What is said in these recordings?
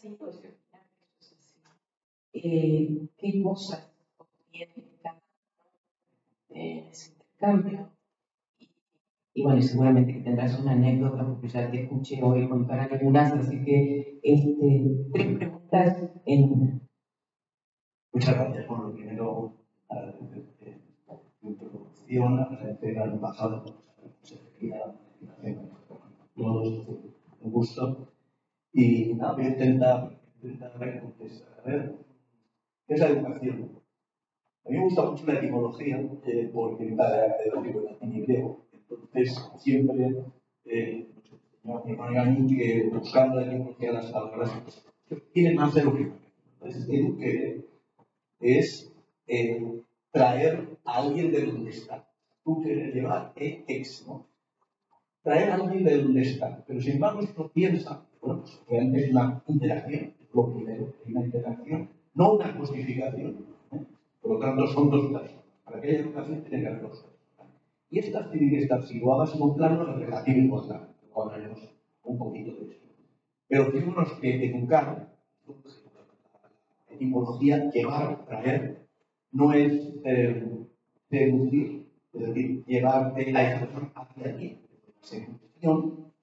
así o si opinan que eso es así, qué cosas obtienen cada uno en ese intercambio. Y bueno, seguramente que tendrás una anécdota porque ya te escuché hoy contar algunas, así que 3 preguntas en una. Muchas gracias. Bueno, lo primero, agradecer tu introducción, agradecer al embajador por la consejería, todos, un gusto. Y nada, voy a intentar contestar. A ver, ¿qué es la educación? A mí me gusta mucho la etimología, porque mi padre era académico de latín y griego. Entonces, siempre nos enseñó a mí que buscando la etimología de las palabras tiene más de lo que. Entonces, eduque es traer a alguien de donde está. Tú quieres llevar ex, ¿no? Traer a alguien de donde está. Pero sin embargo, si uno piensa, bueno, pues realmente es una interacción, es lo primero, es una interacción, no una cosificación. Por lo tanto, son dos personas. Para que haya educación tiene que haber dos personas. Y estas tienen que estar situadas en un plano de relativa igualdad. Luego hablaremos un poquito de eso. Pero fijémonos que educar, la etimología, llevar, traer, no es seducir, es decir, llevarte a esa persona hacia ti. Seducción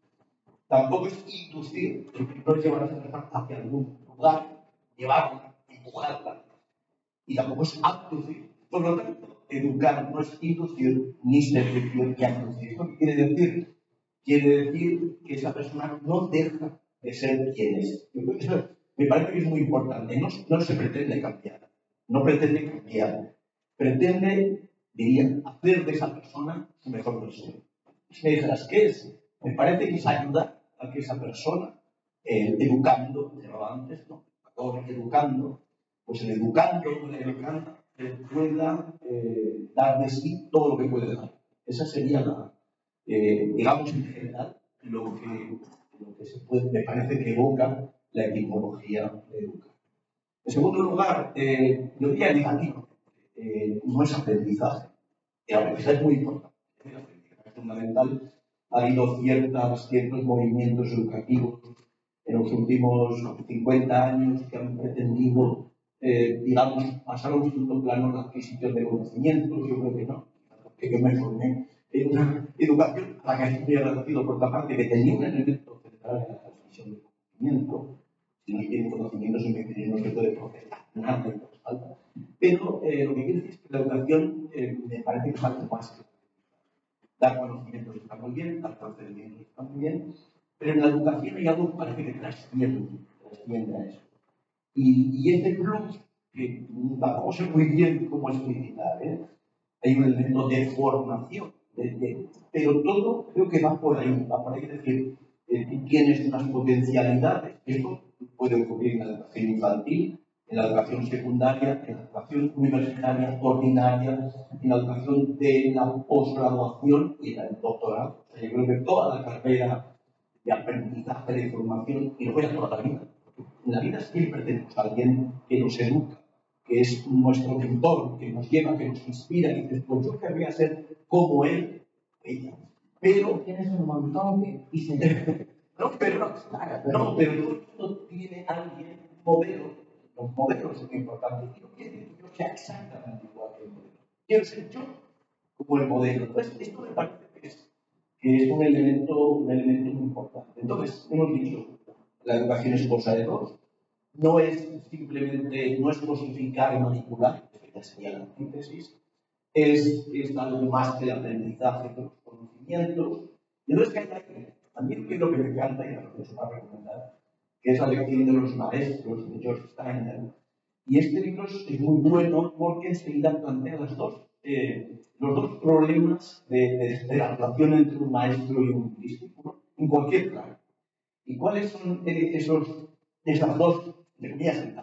tampoco es inducir, no es llevar a esa persona hacia algún lugar, llevarla, empujarla. Y tampoco es abducir. Por lo tanto, educar no es inducir ni seducir ni abducir. ¿Esto qué quiere decir? Quiere decir que esa persona no deja de ser quien es. Yo creo que eso me parece que es muy importante. No se pretende cambiar. No pretende cambiar. Pretende, diría, hacer de esa persona su mejor versión. Si me dijeras, ¿qué es? Me parece que es ayudar a que esa persona, educando, llamaba antes, ¿no? Ahora educando, pues el educando, la educanda, pueda dar de sí todo lo que puede dar. Esa sería la, digamos en general, lo que se puede, me parece que evoca la etimología de educar. En segundo lugar, yo diría negativo, no es aprendizaje, y a veces es muy importante, es fundamental. Ha habido ciertos movimientos educativos en los últimos 50 años que han pretendido, digamos, pasar a un segundo plano la adquisición de conocimientos. Yo creo que no, porque yo me formé en una educación a la que estoy muy agradecido por otra parte, que tenía un elemento central en la transmisión de conocimiento. Si no tiene conocimientos en no se puede procesar nada de lo que falta. Pero lo que quiero decir es que la educación me parece que falta más que dar conocimientos está muy bien, dar procedimientos está muy bien, pero en la educación hay algo que parece que trasciende a eso. Y este plus, que tampoco sé muy bien cómo explicitar, hay un elemento de formación, pero todo creo que va por ahí, es decir, tú tienes unas potencialidades, esto puede ocurrir en la educación infantil, en la educación secundaria, en la educación universitaria, ordinaria, en la educación de la posgraduación y en el doctorado. O sea, yo creo que toda la carrera de aprendizaje, de formación, y luego ya toda la vida. En la vida siempre tenemos a alguien que nos educa, que es nuestro mentor, que nos lleva, que nos inspira, y dices, pues yo querría ser como él, ella. Pero tienes un montón que dicen. no, pero todo el mundo tiene alguien, un modelo. Los modelos son importantes. Y no quiere decir que yo sea exactamente igual que el modelo. Quiero ser yo como el modelo. Entonces, esto me parece que es un elemento muy importante. Entonces, hemos dicho, la educación es cosa de dos. No es simplemente, no es cosificar y manipular, que ya sería la antítesis. Es algo más que el aprendizaje, que los conocimientos. Y entonces, ¿qué hay que hacer? A mí lo que me encanta, y lo que se va a recomendar, que es la lección de los maestros de George Steiner. Y este libro es muy bueno porque enseguida plantea los dos problemas de la relación entre un maestro y un discípulo en cualquier plano. ¿Y cuáles son esas dos tentaciones?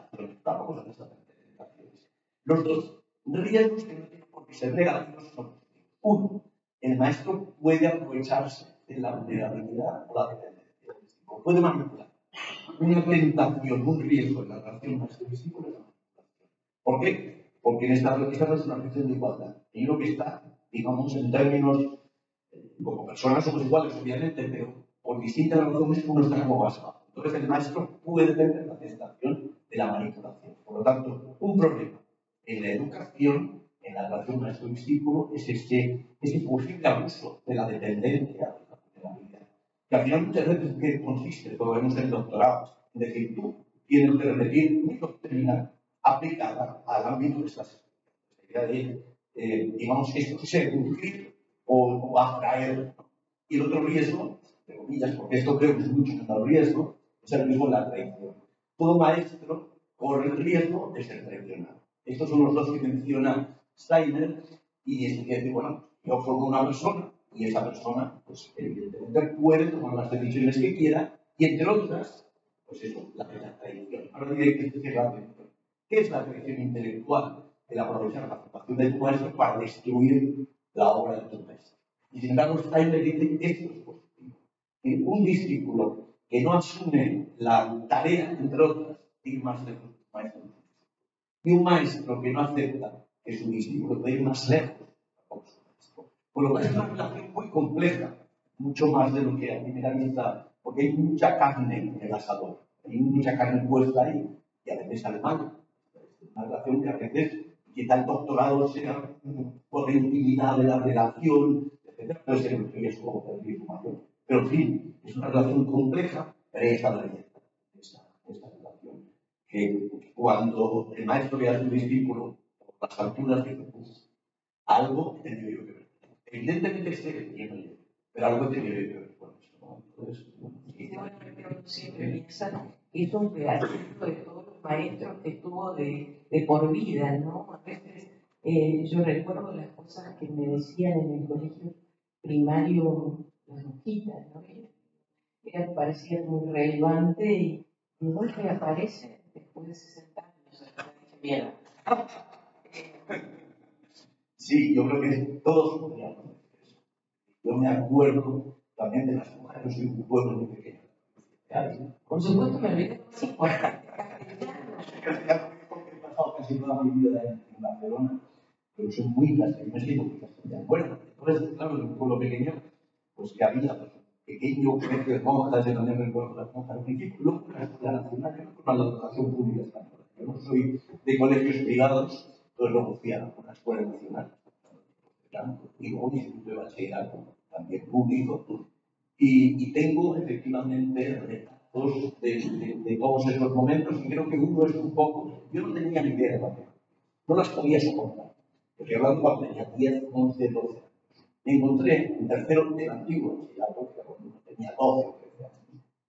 Tampoco son esas tentaciones. Los dos riesgos que no tienen por qué ser negativos son positivos. Uno, el maestro puede aprovecharse de la vulnerabilidad o la dependencia del discípulo. Puede manipular. Una tentación, un riesgo en la relación maestro-discípulo es la manipulación. ¿Por qué? Porque esta no es una relación de igualdad. Y lo que está, digamos, en términos, como personas somos iguales, obviamente, pero por distintas razones uno está como más bajo. Entonces el maestro puede tener la tentación de la manipulación. Por lo tanto, un problema en la educación, en la relación maestro-discípulo, es ese posible abuso de la dependencia de la vida. Que al final muchas veces ¿en qué consiste? Como vemos en el doctorado, es decir, tú tienes que repetir mi doctrina aplicada al ámbito de estas especialidades. Digamos que esto se cumplir o atraer. Y el otro riesgo, entre comillas, porque esto creo que es mucho menos riesgo, es el riesgo de la traición. Todo maestro corre el riesgo de ser traicionado. Estos son los dos que menciona Steiner y es que dice, bueno, yo formo una persona y esa persona, pues evidentemente puede tomar las decisiones que quiera y entre otras, pues eso, la traición. Ahora diré que es la traición. ¿Qué es la traición intelectual? El aprovechar la formación de tu maestro para destruir la obra de tu maestro. Y sin embargo, Steiner dice que esto es positivo. Que un discípulo que no asume la tarea, entre otras, de ir más lejos de su maestro, y un maestro que no acepta que su discípulo puede ir más lejos con su maestro. Por lo cual es una relación muy compleja, mucho más de lo que a primera vista, porque hay mucha carne en el asador, hay mucha carne puesta ahí, y a veces sale mal. Es una relación que a veces, quizá el doctorado sea por la intimidad de la relación, etc. Puede ser un riesgo mayor. Pero en fin, es una relación compleja, pero ahí está la belleza de esta relación. Que cuando el maestro ve a su discípulo por las alturas de Jesús, algo tenía yo que ver. Evidentemente sé que tiene, pero algo tenía yo que ver con eso, ¿no? Entonces, siempre piensa que es un pedacito de todos los maestros que tuvo de por vida, ¿no? A veces yo recuerdo las cosas que me decían en el colegio primario las monjitas, ¿no? Parecían muy relevantes y no reaparece después de 60 años. Mierda. Sí, yo creo que todos podríamos hacer eso. Yo me acuerdo también de las mujeres, yo soy un pueblo muy pequeño. Por supuesto, me olvidé de cosas importantes. Porque he pasado casi toda mi vida en Barcelona, pero soy muy castellano, me siento muy castellano. Bueno, entonces, claro, en un pueblo pequeño, pues que había pues, un pequeño colegio de monjas, en donde me recuerdo las monjas al principio, luego la escuela nacional, yo con la educación pública española. Yo no soy de colegios privados, entonces luego fui a una escuela nacional, y luego mi instituto de bachillerato, también público, y tengo efectivamente retazos de todos esos momentos, y creo que uno es un poco, yo no tenía ni idea de matemáticas, no las podía soportar, porque hablando cuando tenía 10, 11, 12 años. Me encontré en tercero del antiguo bachillerato, cuando tenía 12 o 13 años,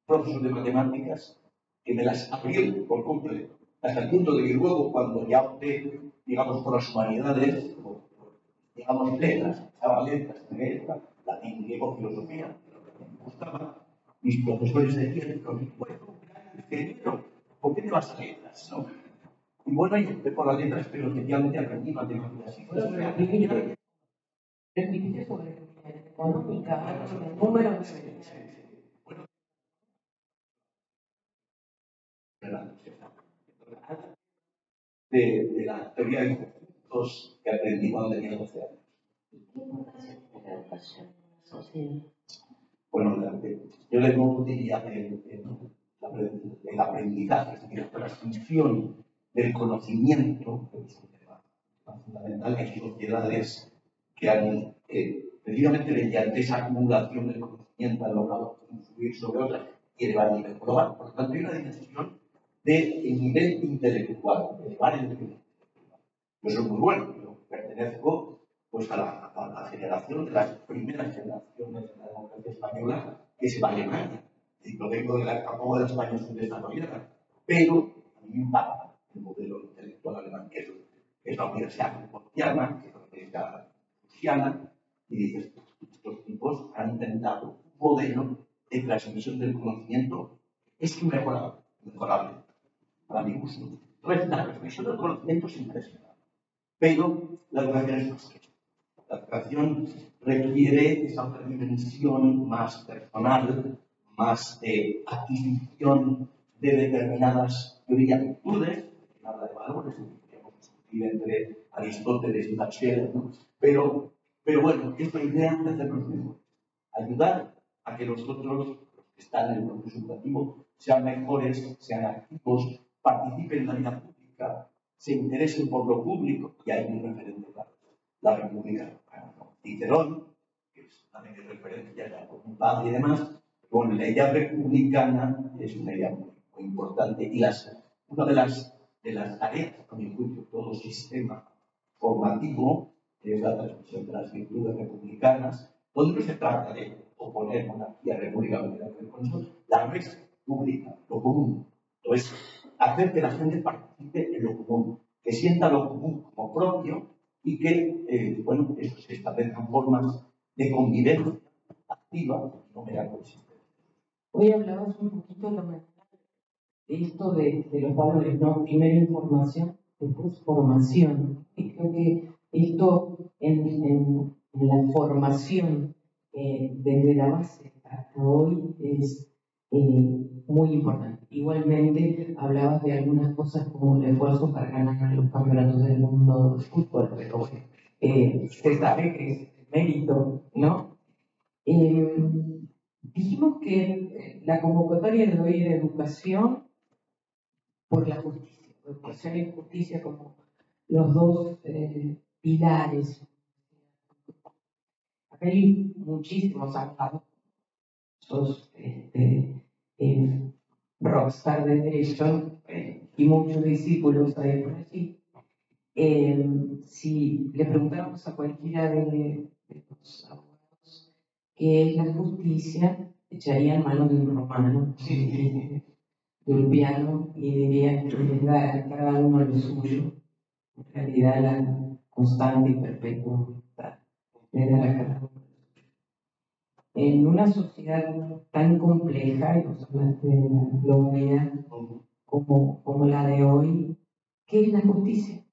profesores de matemáticas que me las abrieron por completo, hasta el punto de que luego, cuando ya opté, digamos, por las humanidades, digamos, letras, estaba letras, latín, griego, filosofía, me gustaba. Mis profesores decían, bueno, ingeniero, ¿por qué te vas a letras? ¿No? Y bueno, yo empecé por las letras, pero especialmente aprendí matemáticas. Escribiste sobre económica, números. De la teoría de conjuntos que aprendí cuando tenía 12 años. ¿Qué importancia tiene la educación en una sociedad? Bueno, yo le diría el aprendizaje, es decir, la transmisión del conocimiento, que es un tema fundamental, que hay sociedades que han, precisamente mediante esa acumulación del conocimiento, han logrado influir sobre otras y elevar el nivel global. Por lo tanto, hay una dimensión del nivel intelectual, elevar el nivel intelectual. Yo soy muy bueno, yo pertenezco pues, a la generación de las primeras generaciones de la democracia española que se va a Alemania. Y lo vengo de la España subdesarrollada. Pero a mí me impacta el modelo intelectual alemán, que es la Universidad Concordiana, que es la Universidad Prusiana, y dices, estos tipos han intentado un modelo de transmisión del conocimiento es inmejorable, para mi gusto. Entonces, la transmisión del conocimiento es impresionante. Pero la educación es más que eso. La educación requiere esa otra dimensión más personal, más de adquisición de determinadas, yo diría, virtudes, que habla de valores, que podríamos discutir entre Aristóteles y Tachel, ¿no? Pero bueno, es la idea de hacernos mejores. Ayudar a que nosotros, los que están en el proceso educativo, sean mejores, sean activos, participen en la vida pública, se interesen por lo público, y hay un referente claro, la República. Cicerón, que es también de referencia ya por mi padre y demás, con la idea republicana es una idea muy importante, y una de las tareas, a mi juicio, de todo sistema formativo es la transmisión de las virtudes republicanas, donde no se trata de oponer monarquía república, con eso, la res pública, lo común. Entonces, hacer que la gente participe en lo común, que sienta lo común como propio y que, bueno, eso se establezcan formas de convivencia activa, no mera coexistencia. Hoy hablabas un poquito de esto de los valores, ¿no? Primero información, después formación. Y creo que esto en la formación desde la base hasta hoy es muy importante. Igualmente hablabas de algunas cosas como el esfuerzo para ganar los campeonatos del mundo de fútbol, pero bueno, se sabe que es mérito, ¿no? Dijimos que la convocatoria de hoy era educación por la justicia, educación y justicia como los dos pilares. Acá hay muchísimos abogados, sos rockstar de derecho y muchos discípulos hay por allí. Si le preguntáramos a cualquiera de los abogados qué es la justicia, echarían mano de un romano, de un piano, y dirían que les da a cada uno lo suyo. En realidad, la constante y perpetua voluntad le da a cada uno. En una sociedad tan compleja, y nos hablaste de la globalidad como la de hoy, ¿qué es la justicia?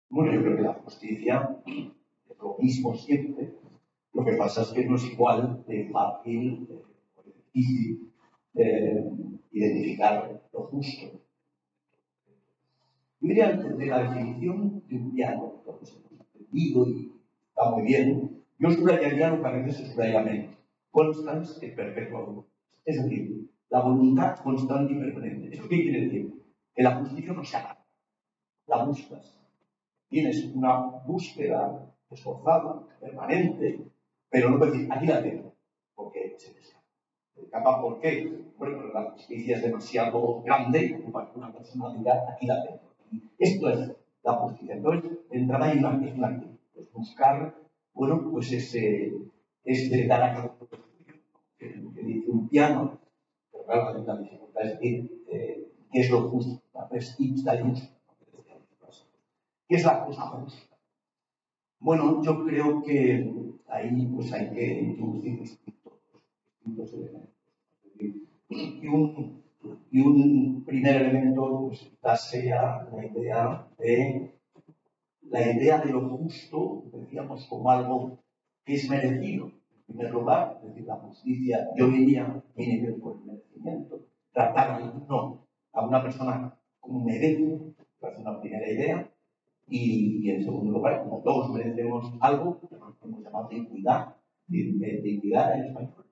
Bueno, yo creo que la justicia es lo mismo siempre. Lo que pasa es que no es igual de fácil o difícil identificar lo justo. Yo diría, de la definición de un piano, lo que hemos entendido y está muy bien, yo subrayaría lo que a veces se subraya menos. Constans et perpetua. Es decir, la voluntad constante y permanente. ¿Eso qué quiere decir? Que la justicia no se haga, la buscas. Tienes una búsqueda esforzada, permanente, pero no puedes decir, aquí la tengo, porque se te escapa. ¿Por qué? Bueno, porque la justicia es demasiado grande para una personalidad, aquí la tengo. Esto es la justicia. Entonces, de entrada hay una actitud, es buscar, bueno, pues ese dar a cada uno que dice un piano, pero claro, la dificultad es decir, ¿qué es lo justo? La res ipsa justa. ¿Qué es la cosa justa? Bueno, yo creo que ahí pues hay que introducir distintos elementos. Y un primer elemento pues quizás sea la idea de lo justo, decíamos, como algo que es merecido. En primer lugar, es decir, la justicia de hoy en día tiene que ver con el merecimiento. Tratar a una persona como merece, es una primera idea. Y en segundo lugar, como todos merecemos algo, que hemos llamado dignidad, dignidad en español.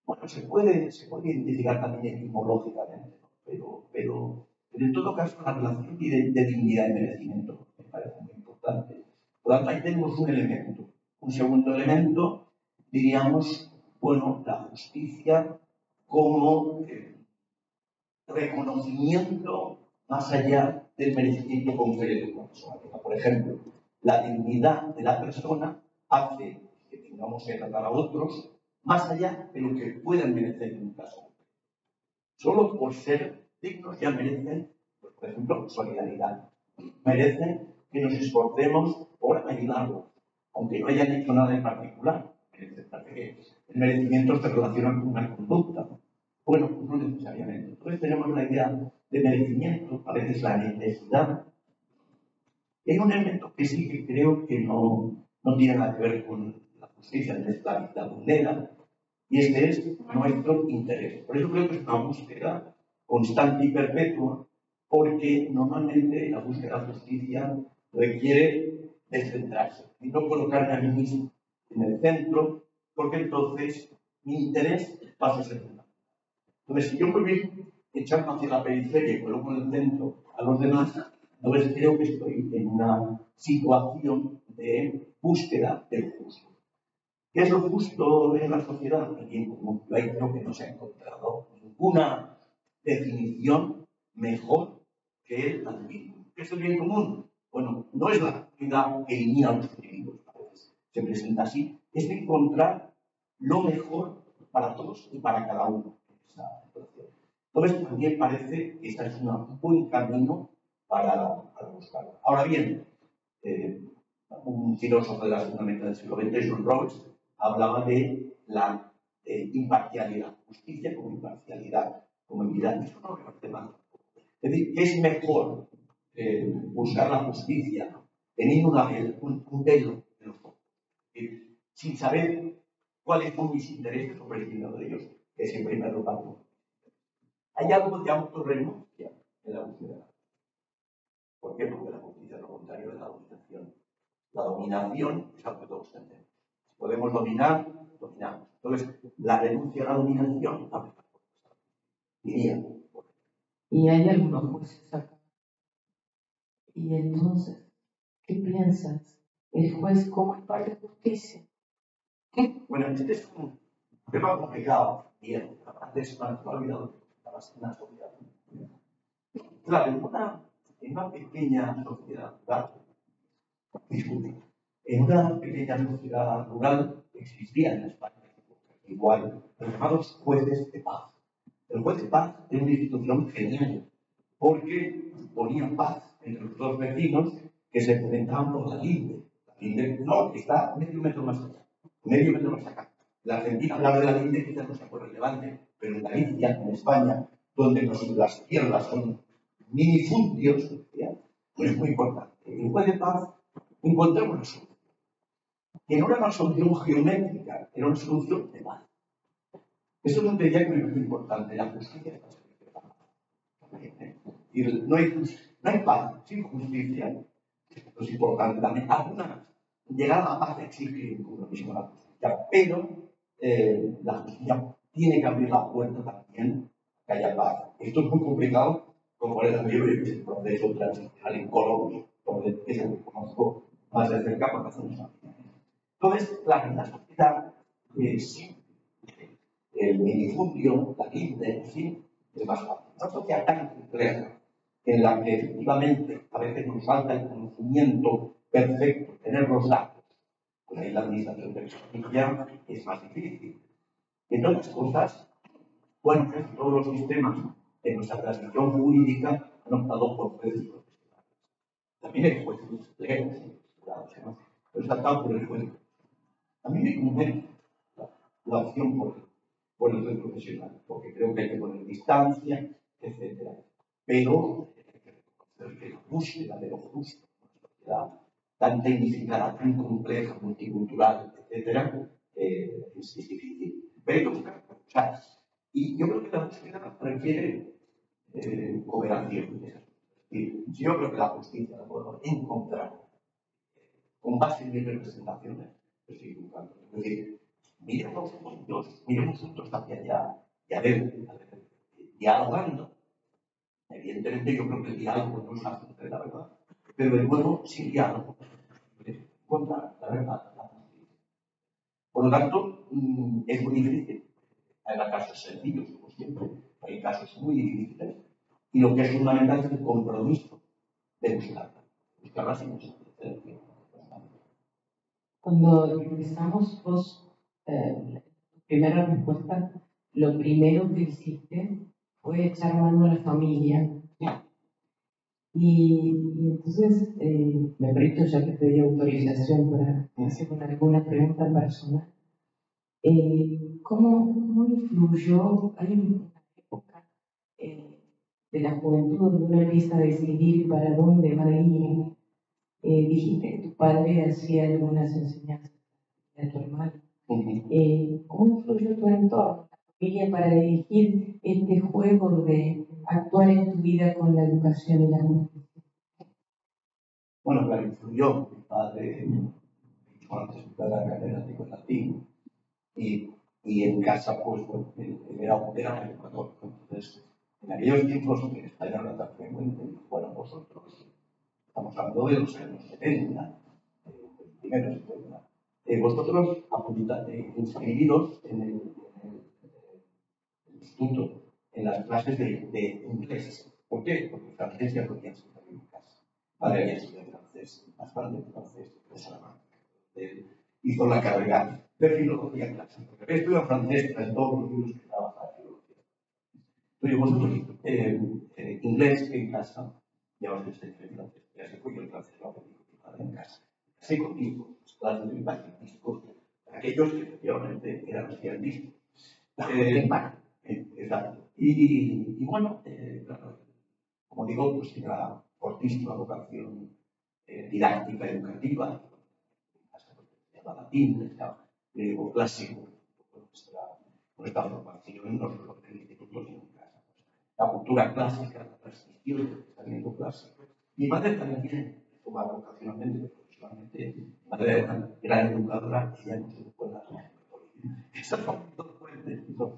Bueno, se puede identificar también etimológicamente, ¿no? pero en todo caso la relación de dignidad y merecimiento me parece muy importante. Por lo tanto, ahí tenemos un elemento. Un segundo elemento, diríamos, bueno, la justicia como reconocimiento más allá del merecimiento concreto de una persona. Por ejemplo, la dignidad de la persona hace que tengamos que tratar a otros más allá de lo que puedan merecer en un caso. Solo por ser dignos ya merecen, pues, por ejemplo, solidaridad. Merecen que nos esforcemos por ayudarlos, aunque no hayan hecho nada en particular. El merecimiento se relaciona con una conducta. Bueno, pues no necesariamente. Entonces tenemos la idea de merecimiento, a veces la necesidad. Y hay un elemento que sí que creo que no tiene nada que ver con la justicia, es la vulnera, y este es nuestro interés. Por eso creo que es una búsqueda constante y perpetua, porque normalmente la búsqueda de justicia requiere descentrarse y no colocarme a mí mismo en el centro, porque entonces mi interés pasa a ser fundamental. Entonces, si yo echarme hacia la periferia y coloco en el centro a los demás, entonces creo que estoy en una situación de búsqueda del justo. ¿Qué es lo justo en la sociedad? El bien común. Yo ahí creo que no se ha encontrado ninguna definición mejor que el del bien común. ¿Qué es el bien común? Bueno, no es la actividad que elimina a los individuos, a veces se presenta así, es encontrar lo mejor para todos y para cada uno en esa situación. Entonces, también parece que este es un buen camino para buscarlo. Ahora bien, un filósofo de la segunda mitad del siglo XX, John Rawls, hablaba de la imparcialidad, justicia como imparcialidad, como equidad. Eso no me parece mal. Es decir, es mejor buscar la justicia teniendo un velo en los ojos, sin saber cuáles son mis intereses o prescindiendo de ellos, que es en primer lugar. Hay algo de autorrenuncia en la búsqueda. ¿Por qué? Porque la justicia es lo contrario de la dominación. La dominación es algo que todos tenemos. Si podemos dominar, dominamos. Entonces, la renuncia a la dominación, diría. Y hay algunos jueces acá. Y entonces, ¿qué piensas? ¿El juez cómo imparte justicia? Bueno, este es un tema complicado. Bien, antes me he olvidado que estabas en una sociedad. Claro, en una pequeña sociedad rural, disculpe, en una pequeña sociedad rural existía en España igual los llamados jueces de paz. El juez de paz es una institución genial porque ponía paz entre los dos vecinos que se enfrentaban por la linde. La linde no, que está medio metro más allá, medio metro más acá. La Argentina hablar de la linde quizás no sea muy relevante, pero en Galicia, en España, donde las tierras son minifundios, pues es muy importante. El juez de paz encontró una solución, que no era una solución geométrica, era una solución de paz. Eso es un detalle que me parece importante, la justicia está servicio de paz. No hay paz sin justicia. Esto es importante también. Llegar a la paz exige uno mismo la justicia, pero la justicia tiene que abrir la puerta también que haya paz. Esto es muy complicado, como es el proceso transicional en Colombia, donde es el que conozco más de cerca por razones familiares. Entonces, la sociedad sí, el minifundio, la linde, en fin, es más fácil. Una sociedad tan compleja en la que efectivamente a veces nos falta el conocimiento perfecto, tener los datos, pues ahí la administración de justicia es más difícil. Entre otras cosas, bueno, todos los sistemas de nuestra tradición jurídica han optado por jueces profesionales. También hay jueces legales, pero se ha optado por el juez. A mí me convence la opción por el juez profesional, porque creo que hay que poner distancia, etc. Pero hay que reconocer que la búsqueda de lo justo en una sociedad tan tecnificada, tan compleja, multicultural, etc., es difícil. Pero hay que buscar. O sea, y yo creo que la búsqueda requiere cooperación. Es decir, yo creo que la justicia la podemos encontrar con base en mis representaciones. Estoy buscando. Es decir, miremos juntos hacia allá y a ver, dialogando. Evidentemente, yo creo que el diálogo no es la fuente de la verdad, pero de nuevo, sin diálogo, contra la verdad, la justicia. Por lo tanto, es muy difícil. Hay casos sencillos, como siempre, hay casos muy difíciles, y lo que es fundamental es el compromiso de buscarla sin excelencia. Cuando empezamos, vos, primera respuesta, lo primero que hiciste fue echar mano a la familia. Y entonces me permito, ya que pedí autorización para hacer alguna pregunta personal. ¿Cómo influyó? Hay una época de la juventud donde uno empieza a decidir para dónde va a ir. Dijiste que tu padre hacía algunas enseñanzas a tu hermano. ¿Cómo influyó tu entorno, la familia, para dirigir este juego de actuar en tu vida con la educación y la justicia? Bueno, claro, influyó. Mi padre, antes era catedrático en latín, y en casa, pues, él era un católico. Entonces, En aquellos tiempos en España no era tan frecuente. Bueno, vosotros, estamos hablando de los años 70, primeros 70. Vosotros inscribiros en el instituto, en las clases de inglés. ¿Por qué? Porque el francés ya lo había estudiado en casa. Padre había estudiado francés, bastante francés, de Salamanca. Hizo la carrera de filología clásica. Había estudiado francés en todos los libros que daba para filología. Entonces, vosotros, inglés en casa, ya os enseñé el francés, ya se fue yo el francés, lo aprendí en casa. Así contigo, las clases de discos, aquellos que efectivamente eran científicos. Exacto. Y bueno, claro, como digo, pues tiene la fortísima vocación didáctica, educativa, la latín, griego clásico, nuestra formación, no solo en el instituto, sino en casa. La cultura clásica, la transmisión del pensamiento clásico. Mi madre también fue vocacionalmente, profesionalmente, mi madre era una gran educadora, ella no se educó en la religión. Esas son dos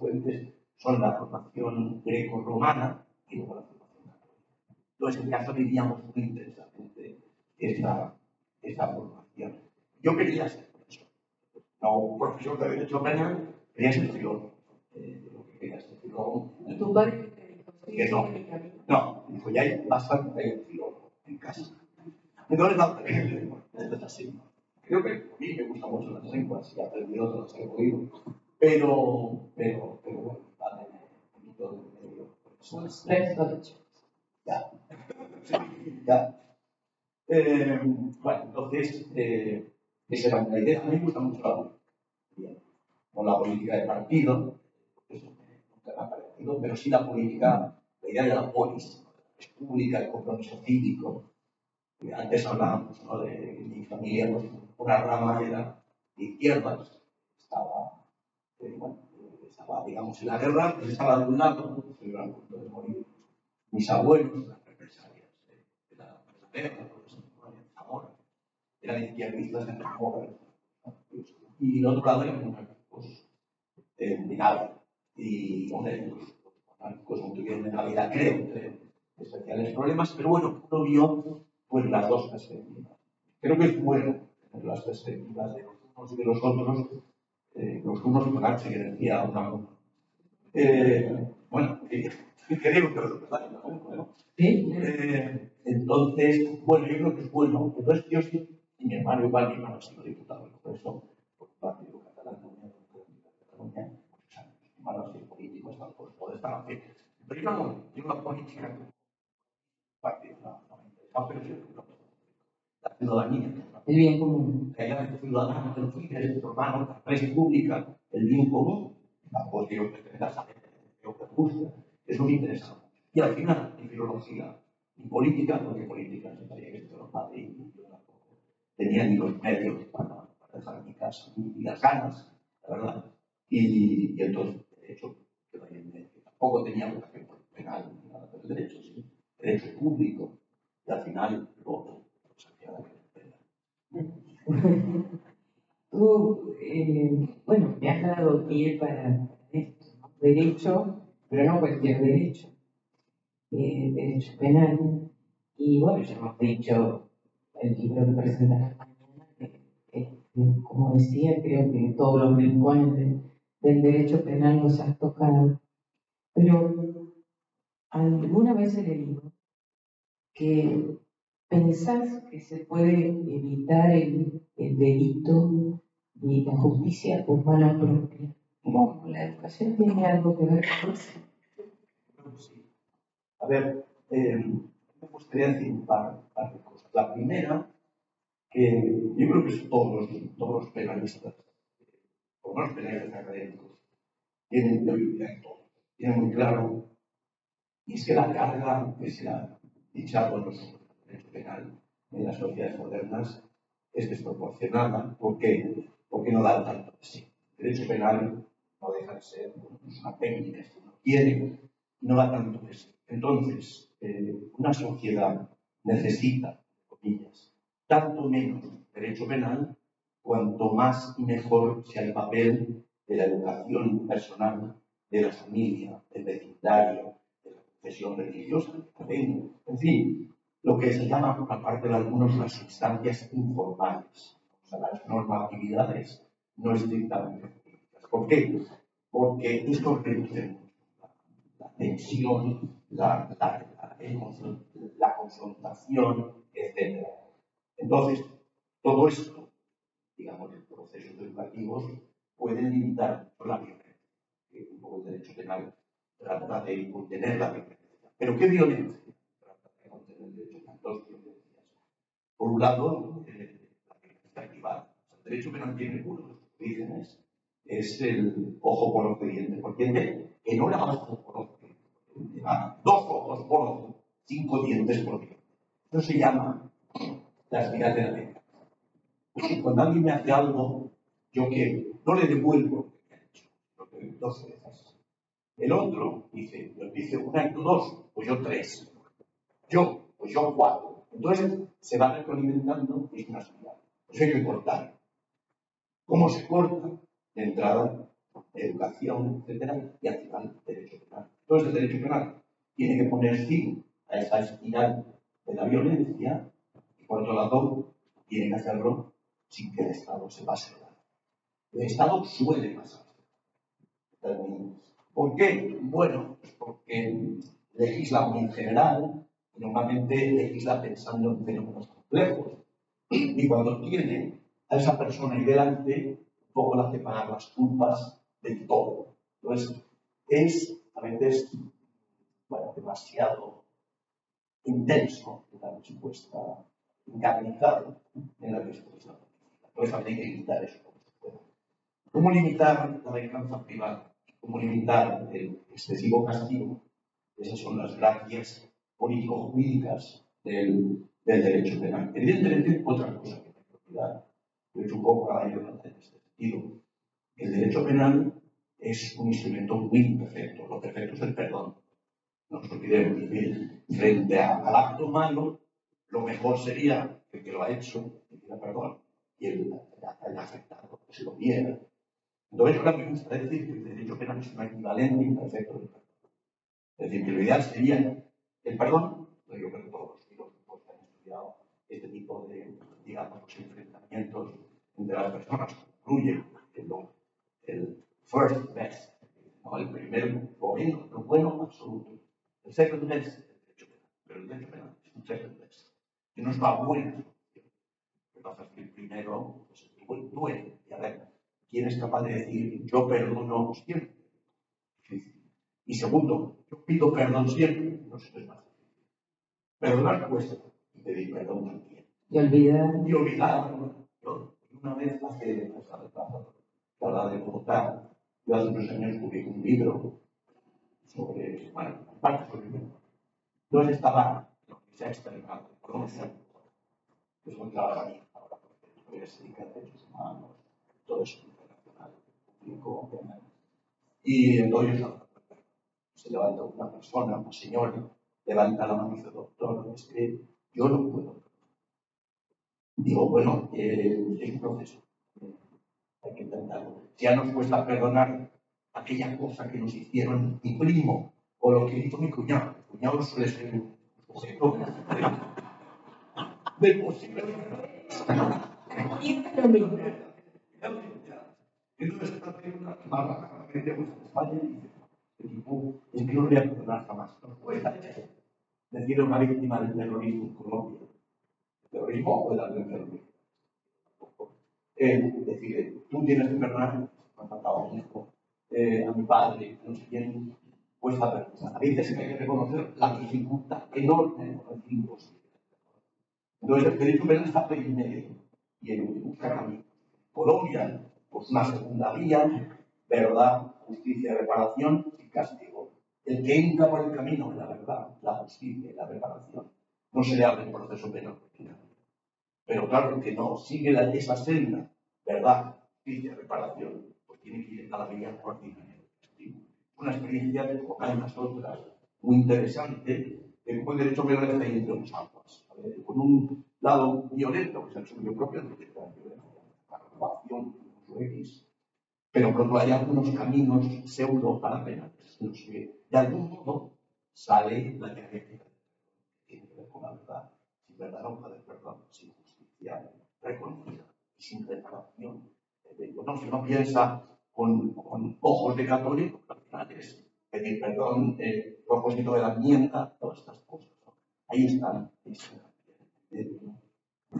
fuentes son la formación greco-romana y luego la formación católica. Entonces, en casa vivíamos muy intensamente esa formación. Yo quería ser profesor, no profesor de Derecho Penal, quería ser filólogo. Lo que quería ser filólogo. ¿Y tu padre qué te dijo? Que no, no, dijo, ya hay bastante, hay un filólogo en casa. Entonces, no, esto es así. Creo que a mí me gustan mucho las lenguas y he aprendido todas las que he podido. Pero bueno, vale, un poquito de medio. Ya. Ya. Bueno, entonces, esa era una idea. A mí me gusta mucho la política. No la política de partido, eso nunca me ha parecido, pero sí la política, la idea de la polis, la república, el compromiso cívico. Antes hablábamos, ¿no?, de mi familia, pues, una rama era de izquierdas, estaba, digamos, en la guerra, pues estaba de un lado, estuvieron a punto de morir mis abuelos, las represalias de la guerra, por ejemplo, en Zamora, eran izquierdistas en Zamora, y el otro lado eran monárquicos de Ávila, y hombre, los monárquicos no tuvieron en Ávila, creo, especiales problemas, pero bueno, uno vio pues las dos perspectivas. Creo que es bueno tener las perspectivas de los unos y de los otros, los unos con H que decía una uno. Bueno, creo que lo ¿no? Sí. Entonces, bueno, yo creo que es bueno. Entonces, yo sí, y mi hermano igual, mi hermano ha sido diputado del Congreso por el Partido Catalán, Cataluña, muchos años. Mi hermano ha sido político, está por todo, está bien. Pero yo la política, partido, no me interesa, pero yo la ciudadanía. El bien común. Que haya ciudadanos, el fin de su hermano, la red pública, el bien común, tampoco quiero pretender a saber lo que gusta, eso me interesa. Y al final, en filología, en política, porque política no sabía que esto era Madrid, y yo tampoco tenía ni los medios para dejar mi casa, ni las ganas, la verdad. Y entonces, de hecho, yo tampoco tenía vocación penal, ni nada, pero derecho, sí, derecho público, y al final, luego, pues hacía la Tú, bueno, me has dado pie para esto, ¿no? Derecho, pero no cualquier derecho, derecho penal. Y bueno, ya hemos dicho el libro que presentarás mañana, como decía, creo que todos los rincones del derecho penal los has tocado. Pero alguna vez he leído que pensás que se puede evitar el delito y la justicia por mano propia. ¿Cómo la educación tiene algo que ver con eso? Sí. A ver, me gustaría decir un par de cosas. La primera, que yo creo que todos los penalistas, por lo menos penalistas académicos, tienen muy claro, y es que la carga que se ha echado a los derechos penales en las sociedades modernas es desproporcionada. ¿Por qué? Porque no da tanto de sí. El derecho penal no deja de ser una técnica, si uno quiere, no da tanto de sí. Entonces, una sociedad necesita, comillas, tanto menos derecho penal, cuanto más y mejor sea el papel de la educación personal, de la familia, del vecindario, de la profesión religiosa, en fin, lo que se llama por parte de algunos las instancias informales, o sea, las normatividades no estrictamente jurídicas. ¿Por qué? Porque esto reduce la tensión, la confrontación, etc. Entonces, todo esto, digamos, los procesos educativos pueden limitar la violencia. Un poco el derecho penal trata de contener la violencia. ¿Pero qué violencia? Trata de contener el derecho penal, dos violencias. Por un lado, la violencia privada. El derecho penal tiene uno de los orígenes, es el ojo por ojo, diente por diente, que no era ojo por ojo, dos ojos por ojo, 5 dientes por diente. Eso se llama las vías de la venganza. Cuando alguien me hace algo, yo que no le devuelvo lo que me ha hecho, lo que 2 veces. El otro dice, una y tú 2, pues yo 3. Pues yo 4. Entonces se va retroalimentando y es una espiral. Eso hay que cortar. ¿Cómo se corta? De entrada, educación, etcétera, y al final, derecho penal. Entonces, el derecho penal tiene que poner fin a esa espiral de la violencia y, por otro lado, tiene que hacerlo sin que el Estado se pase. El Estado suele pasarse. ¿Por qué? Bueno, pues porque legisla muy en general, y normalmente legisla pensando en fenómenos complejos. Y cuando tiene a esa persona ahí delante, un poco le hace pagar las culpas del todo. Entonces, es a veces, bueno, demasiado intenso en la respuesta, encarnizado en la respuesta. Entonces, hay que limitar eso como se pueda. ¿Cómo limitar la venganza privada? ¿Cómo limitar el excesivo castigo? Esas son las gracias político-jurídicas del derecho penal. Evidentemente, otra cosa que hay que cuidar, yo he hecho un poco a ello en este sentido. El derecho penal es un instrumento muy imperfecto. Lo perfecto es el perdón. No nos olvidemos que frente al acto malo, lo mejor sería que el que lo ha hecho pidiera perdón y el afectado se lo diera. Entonces, ahora me gusta decir que el derecho penal es un equivalente imperfecto del perdón. Es decir, que lo ideal sería el perdón, pero yo creo que todos los filósofos que han estudiado este tipo de, digamos, enfrentamientos entre las personas concluyen que el first best, ¿no? El primero, lo bueno absoluto. El second best es el derecho penal, pero el derecho penal es un second best, que no es una buena solución. Lo que pasa es que el primero, pues, duele. Y a ver, ¿quién es capaz de decir yo perdono siempre? Y segundo, yo pido perdón siempre, no sé qué es más difícil. Perdonar cuesta y pedir perdón también. Y olvidar. Y olvidar. Yo una vez hace la de Bogotá, yo hace unos años publiqué un libro sobre, bueno, parte sobre el libro. Entonces estaba lo que se ha exterminado, conocer, que es muy trabajo ahora, porque se dedica a derechos humanos, todo eso internacional, público, penal. Y entonces se levanta una persona, una señora, levanta la mano y dice, doctor, es que yo no puedo. Digo, bueno, es un proceso. Hay que intentarlo. Ya nos cuesta perdonar aquella cosa que nos hicieron mi primo o lo que hizo mi cuñado. Mi cuñado suele ser un sujeto de posible. Entonces, una barra a la gente en España y dice, es que no lo voy a perdonar jamás. No puede decir a una víctima del terrorismo en Colombia. ¿El terrorismo o el terrorismo? Decir, tú tienes que perdonar, me han matado a mi hijo, a mi padre, no sé quién, pues a veces hay que reconocer la dificultad enorme o el imposible. Entonces, el derecho penal está ahí en medio y en busca camino. Colombia, pues una segunda vía, verdad, justicia, reparación y castigo. El que entra por el camino de la verdad, la justicia y la reparación, no se le abre el proceso penal. Pero claro, el que no sigue esa senda, verdad, justicia, reparación, pues tiene que ir a la vía ordinaria del castigo. Una experiencia, como tantas otras, muy interesante, que como el derecho penal está ahí entre dos aguas. Con un lado violento, que es el suyo propio, el derecho a la violencia, la ocupación, incluso X, pero por otro hay algunos caminos pseudo parapenales, en los que de algún modo sale la dialéctica que tiene que ver con la verdad. Sin verdad no puede haber perdón, sin justicia reconocida y sin reparación. Si uno piensa con ojos de católico, al final es pedir perdón, propósito de la enmienda, todas estas cosas, ¿no? Ahí están.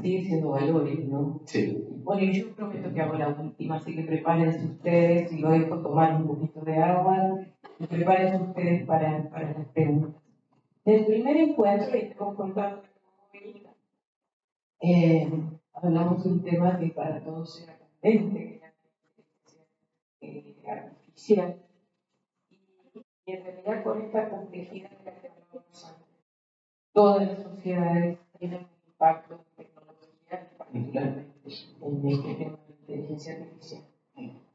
Sigue siendo valores, ¿no? Sí. Bueno, y yo prometo que hago la última, así que prepárense ustedes y lo dejo tomar un poquito de agua y prepárense ustedes para las preguntas. En el primer encuentro, y tengo contado hablamos de un tema que para todos era candente, que era la inteligencia artificial, y en realidad con esta complejidad de la que hablábamos antes, todas las sociedades tienen un impacto en tecnología, particularmente en este tema de inteligencia artificial.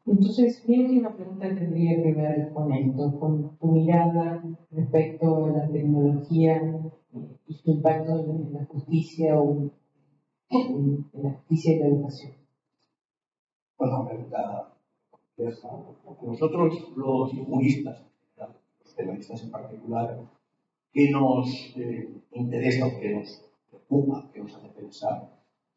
Entonces, bien que una pregunta tendría que ver con esto, con tu mirada respecto a la tecnología y su impacto en la justicia o en la justicia y la educación. Bueno, nosotros los juristas, los penalistas en particular, que nos interesa o que nos preocupa, que nos hace pensar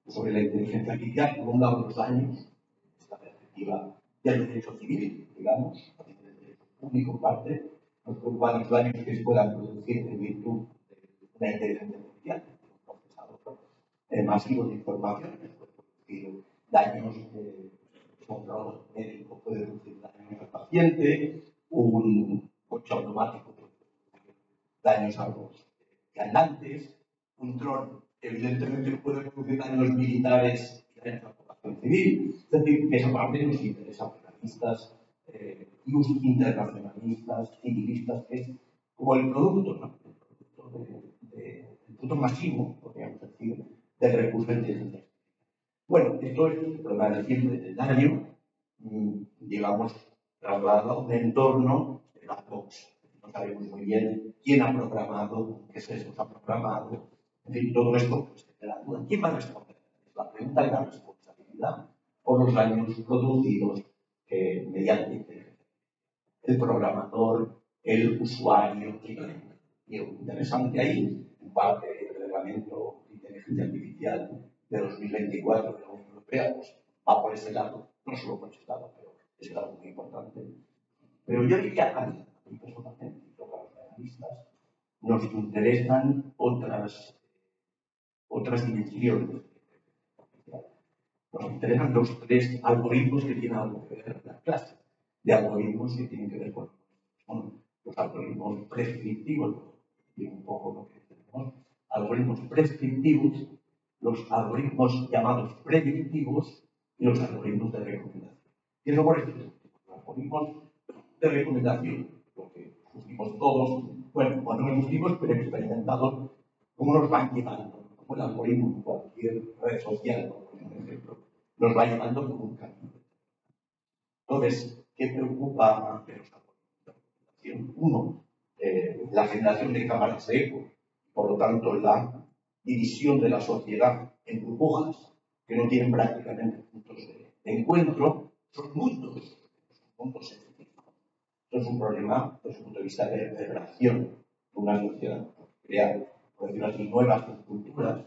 sobre la inteligencia artificial, por un lado los daños, esta perspectiva del derecho civil, digamos, del derecho público en parte, nos preocupan los daños que se puedan producir en virtud de la inteligencia artificial, un procesador masivo de información, que puede producir daños un robot médico puede producir daños al paciente, un coche automático puede producir daños a los viandantes, un dron evidentemente puede producir daños militares y daños a la población civil. Es decir, que esa parte nos interesa a penalistas y internacionalistas, civilistas, que es como el producto, ¿no? El producto masivo, podríamos decir, del recurso de inteligencia. Bueno, esto es el problema del tiempo y del daño, digamos, trasladado a un entorno de la box. No sabemos muy bien quién ha programado, qué sesgos ha programado, en fin, todo esto pues, la duda. ¿Quién va a responder? Es la pregunta de la responsabilidad por los daños producidos mediante inteligencia. El programador, el usuario, y lo interesante ahí, en parte del reglamento de inteligencia artificial de 2024 de la Unión Europea, pues va por ese lado, no solo por ese lado, pero es algo muy importante. Pero yo diría a mí personalmente, y a los analistas, nos interesan otras dimensiones. Nos interesan los tres algoritmos que tienen algo que ver en la clase, de algoritmos que tienen que ver con los algoritmos prescriptivos, y un poco lo que tenemos, algoritmos prescriptivos, los algoritmos llamados predictivos y los algoritmos de recomendación. ¿Qué es lo por esto? Los algoritmos de recomendación, lo que pusimos todos, bueno, o no pusimos, pero experimentados, cómo nos van llevando, como el algoritmo en cualquier red social, por ejemplo, nos va llevando como un camino. Entonces, ¿qué preocupa de los algoritmos de recomendación? Uno, la generación de cámaras de eco, por lo tanto, la división de la sociedad en burbujas que no tienen prácticamente puntos de encuentro, son mundos específicos. Esto es un problema desde el punto de vista de vertebración de una sociedad. Crear, por decirlo así, nuevas culturas,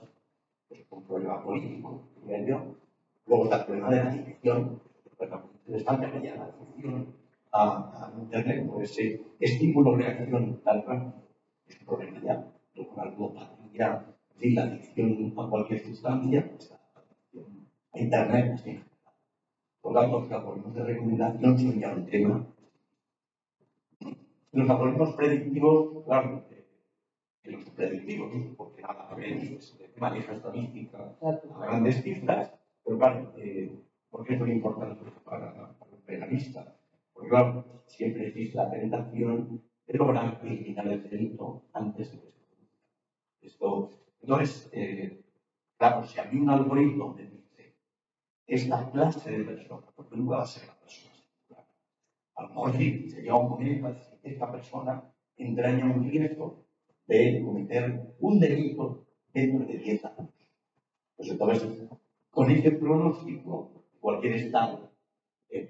es un problema político, diría yo. Luego está el problema de la adicción, que es muy interesante, que ya la adicción a Internet, por ese estímulo-reacción tan rápido, es un problema ya de una ludopatía, de la adicción a cualquier sustancia, la adicción a Internet, así. Por lo tanto, los algoritmos de recomendación son ya un tema. Los algoritmos predictivos, claro, que los predictivos, porque nada maneja estadística a grandes cifras, pero claro, ¿por qué es muy importante para un penalista? Porque claro, siempre existe la tentación de lograr eliminar el delito antes de que se produzca. Entonces, claro, si había un algoritmo donde dice esta clase de persona, porque nunca va a ser la persona singular. A lo mejor sí, se llega a un momento a decir que esta persona entraña un riesgo de cometer un delito dentro de 10 años. Pues entonces, con este pronóstico, cualquier Estado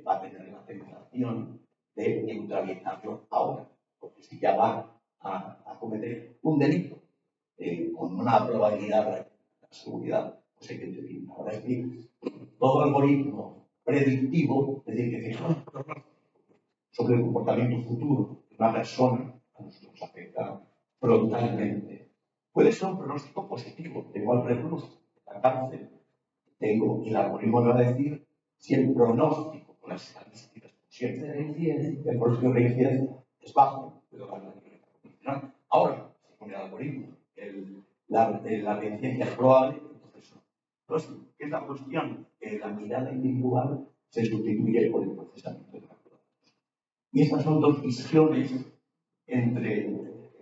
va a tener la tentación de neutralizarlo ahora, porque si ya va a cometer un delito con una probabilidad de la seguridad, pues hay que decir, ahora es decir, todo algoritmo predictivo, es decir, que son sobre el comportamiento futuro de una persona, a nosotros nos afecta frontalmente, puede ser un pronóstico positivo. Tengo al recluso en la cárcel, tengo, y el algoritmo me va a decir si el pronóstico con las estadísticas, siempre, el pronóstico de reincidencia es bajo, puedo ganar la condicional. Ahora, si con el algoritmo la reincidencia es probable, entonces no. Entonces, ¿qué es la cuestión? La mirada individual se sustituye por el procesamiento de datos. Y estas son dos visiones entre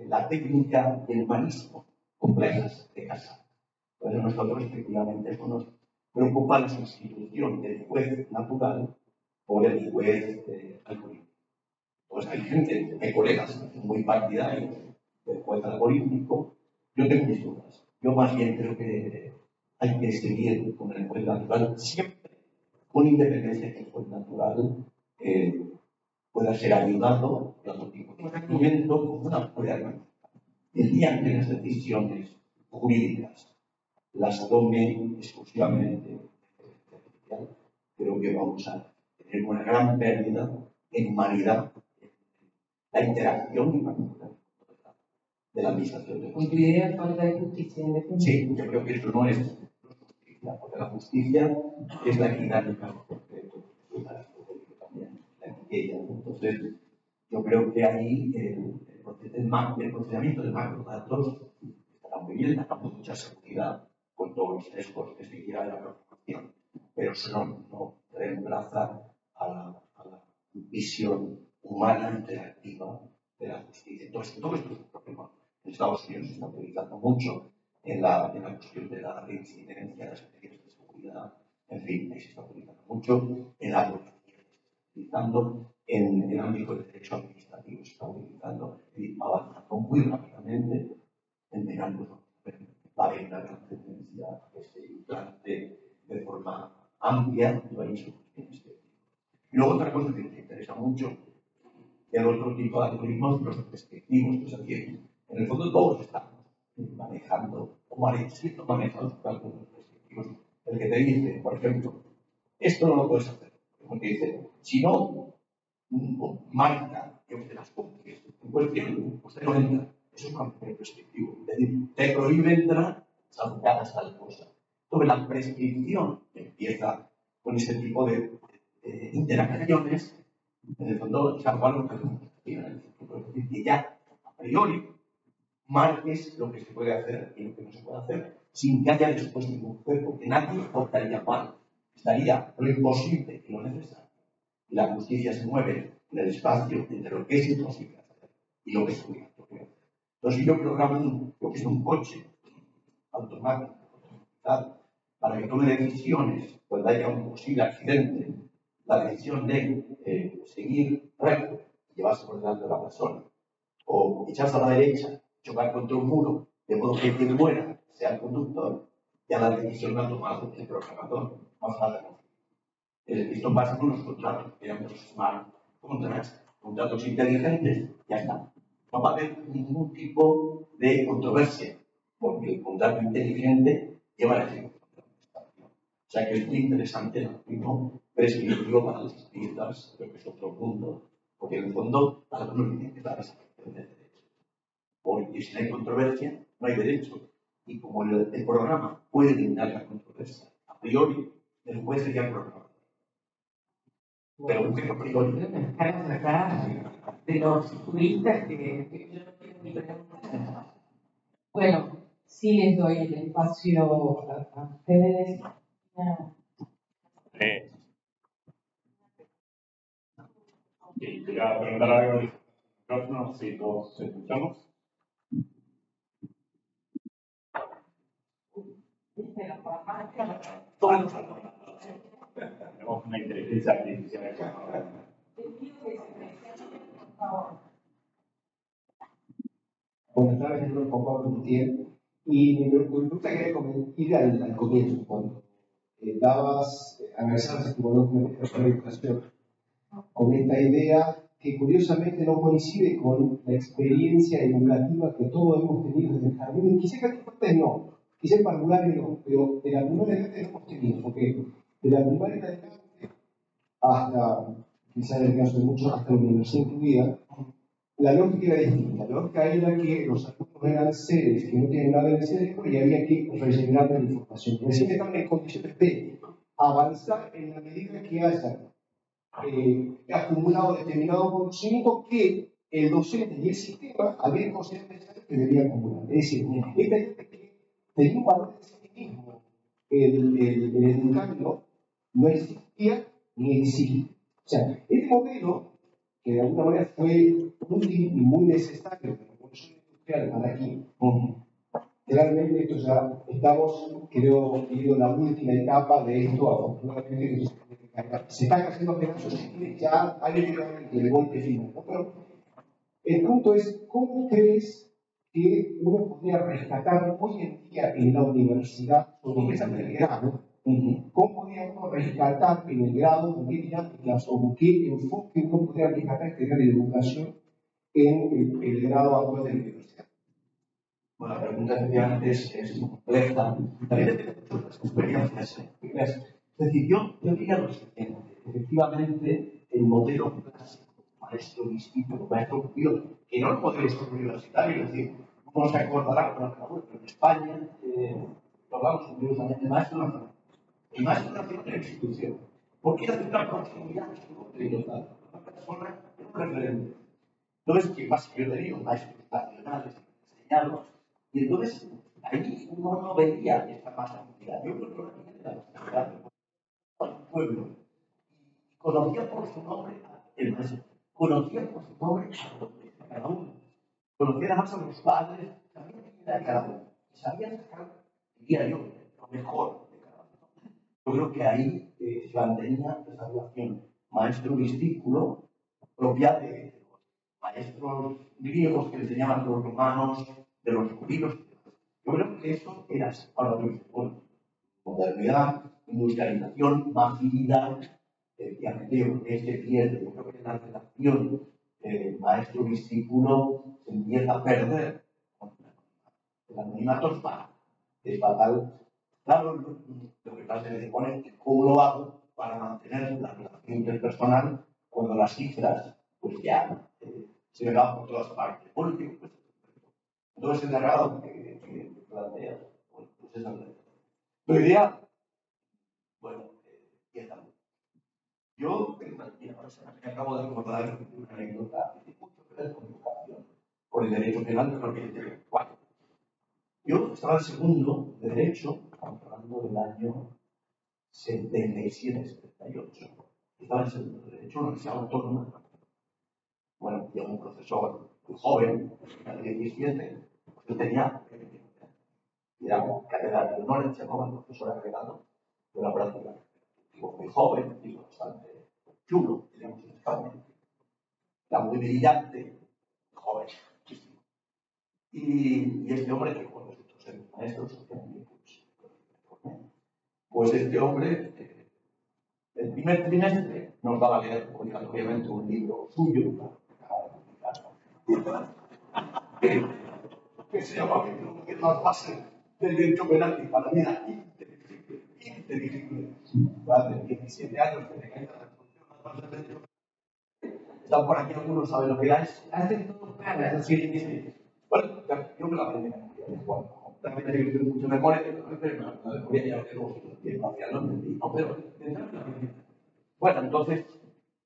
la técnica y el humanismo complejas de casa. Entonces, nosotros efectivamente eso nos preocupa la sustitución del juez natural por el juez algorítmico. Pues hay gente, hay colegas muy partidarios del juez algorítmico. Yo tengo mis dudas. Yo más bien creo que hay que seguir con el juez natural, siempre con independencia que el juez natural pueda ser ayudado por otro tipo de instrumento como una prueba. El día que las decisiones jurídicas las tome exclusivamente artificial, creo que vamos a tener una gran pérdida en humanidad, la interacción y de la administración de justicia. ¿Incluiría falta de justicia en definitiva? Sí, yo creo que eso no es justicia, porque la justicia es la equidad del caso concreto, también la equidad. Entonces, yo creo que ahí el procesamiento de macrodatos estará muy bien, da mucha seguridad con todos los sesgos que se quiera de la programación, pero eso no reemplaza a la visión humana interactiva de la justicia. Entonces, todo esto es un problema. En Estados Unidos se está utilizando mucho en la cuestión de la reincidencia, las medidas de seguridad, en fin, ahí se está utilizando mucho en la abogacía, se está utilizando en el ámbito del derecho administrativo, se está utilizando y avanzando muy rápidamente en verano. Va a haber una gran tendencia a que se implante de forma amplia y hay soluciones. Y luego otra cosa que me interesa mucho, el otro tipo de algoritmos, los prescriptivos, pues aquí, en el fondo todos estamos manejando, o siendo manejados por algunos prescriptivos. El que te dice, por ejemplo, esto no lo puedes hacer. Como te dice, si no marca que usted las cookies en cuestión, usted no entra. Eso es un cambio prescriptivo. Es decir, te prohíbe entrar salvo que hagas tal cosa. Entonces, la prescripción empieza con ese tipo de interacciones. En el fondo, se algo que que ya a priori marques lo que se puede hacer y lo que no se puede hacer sin que haya después ningún juez, porque nadie portaría mal. Estaría lo imposible y lo necesario. Y la justicia se mueve en el espacio entre lo que es imposible hacer y lo que es obligatorio hacer. Entonces, si yo programo lo que es un coche automático para que tome decisiones cuando haya un posible accidente, la decisión de seguir recto, llevarse por delante de la persona, o echarse a la derecha, chocar contra un muro, de modo que quien muera sea el conductor, ya la decisión la ha tomado el programador. Más nada. Esto pasa con los contratos, que llaman los smart contracts, contratos inteligentes, ya está. No va a haber ningún tipo de controversia, porque el contrato inteligente lleva la ejecución de la prestación. O sea que es muy interesante el algoritmo prescriptivo para las distintas, creo que es otro punto, porque en el fondo algunos dicen que la desaparición del derecho. Porque si no hay controversia, no hay derecho. Y como el programa puede eliminar la controversia, a priori, el juez sería el programador. Pero que a priori. De los turistas que yo no quiero ni preguntar. Bueno, sí les doy el espacio a ustedes. Sí, quería preguntar algo del micrófono, si todos escuchamos. Tenemos una inteligencia artificial acá. Buenas tardes, yo Juan Pablo Gutiérrez. Y me gustaría ir al comienzo, cuando analizabas etimológicamente la educación, con esta idea que curiosamente no coincide con la experiencia educativa que todos hemos tenido desde el jardín. Quizá que fuertes no, quizá en particular no, pero de la primaria adelante no hemos tenido, porque de la primaria adelante hasta, quizá en el caso de muchos, hasta la universidad incluida, la lógica era distinta. La lógica era que los alumnos eran seres que no tienen nada en el cerebro y había que rellenar la información. Recién estaban en condiciones de avanzar en la medida que hayan acumulado determinado conocimiento que el docente y el sistema habían considerado necesario que debía acumular. Es decir, esta idea de que tenía un valor en sí mismo el educando no existía ni existe. O sea, este modelo, que de alguna manera fue útil y muy necesario en la revolución industrial para aquí, claramente esto ya estamos, creo, viviendo la última etapa de esto, afortunadamente, se están haciendo pedazos y ya hay el golpe final, ¿no? Pero el punto es, ¿cómo crees que uno podría rescatar hoy en día en la universidad, sobre esa del grado, cómo podría uno rescatar en el grado, con qué dinámicas o con qué enfoque uno podría rescatar este grado de educación en el grado actual de la universidad? Bueno, la pregunta efectivamente es compleja. También depende mucho de las experiencias. Es decir, yo diría lo siguiente. Efectivamente, el modelo clásico, maestro discípulo, maestro pupilo, que no el modelo universitario, es decir, uno se acordará con la pero en España lo hablamos curiosamente, maestro nacional. El maestro nacional es la institución. Porque era de una proximidad total. Una persona es un referente. Entonces, ¿qué pasa? Yo he tenido maestros nacionales enseñados. Y entonces, ahí uno no veía esta masa mundial. Yo creo que no veía la masa del pueblo. Y conocía por su nombre el maestro. Conocía por su nombre a cada uno. Conocía además a los padres, sabía quién era cada uno. Y sabía sacar, diría yo, lo mejor de cada uno. Yo creo que ahí se mantenía esa relación maestro-discípulo propia de los maestros griegos que enseñaban a los romanos, de los judíos. Yo creo que eso era así. Ahora mismo, modernidad, industrialización, masividad, efectivamente, yo creo que se pierde. Yo creo que la relación maestro-discípulo se empieza a perder. El anonimato es fatal. Claro, lo que pasa es que se pone cómo lo hago para mantener la relación interpersonal cuando las cifras pues ya se me van por todas partes. Bueno, pues, entonces el grado que plantea, pues es el lo ideal. Bueno, entiéndalo. Yo, me acabo de recordar una anécdota que tiene mucho que ver con educación, por el derecho penal de propiedad intelectual. Yo estaba en segundo de derecho, estamos hablando del año 77-78. Estaba en segundo de derecho, una universidad autónoma. Bueno, yo un profesor muy joven, de 17, pues yo tenía, era catedrático, no le llamaban profesor agregado, pero la práctica. Digo, muy joven, digo, bastante chulo, teníamos en España. Era muy brillante, joven, muchísimo. Y este hombre, que con nosotros ser maestros, pues este hombre, el primer trimestre, nos daba a leer, obviamente, un libro suyo, que se llama las bases del derecho penal, y para mí era inteligible. Vale, 17 años que tenía la resolución más bases del derecho penal. Están por aquí, algunos saben lo que era eso. Hacen todo caras. Sí. Bueno, yo me la aprendí en memoria. Bueno, también hay que tener mucha memoria, pero la memoria ya lo tengo bien parcial, no entendí. No, pero bueno, entonces,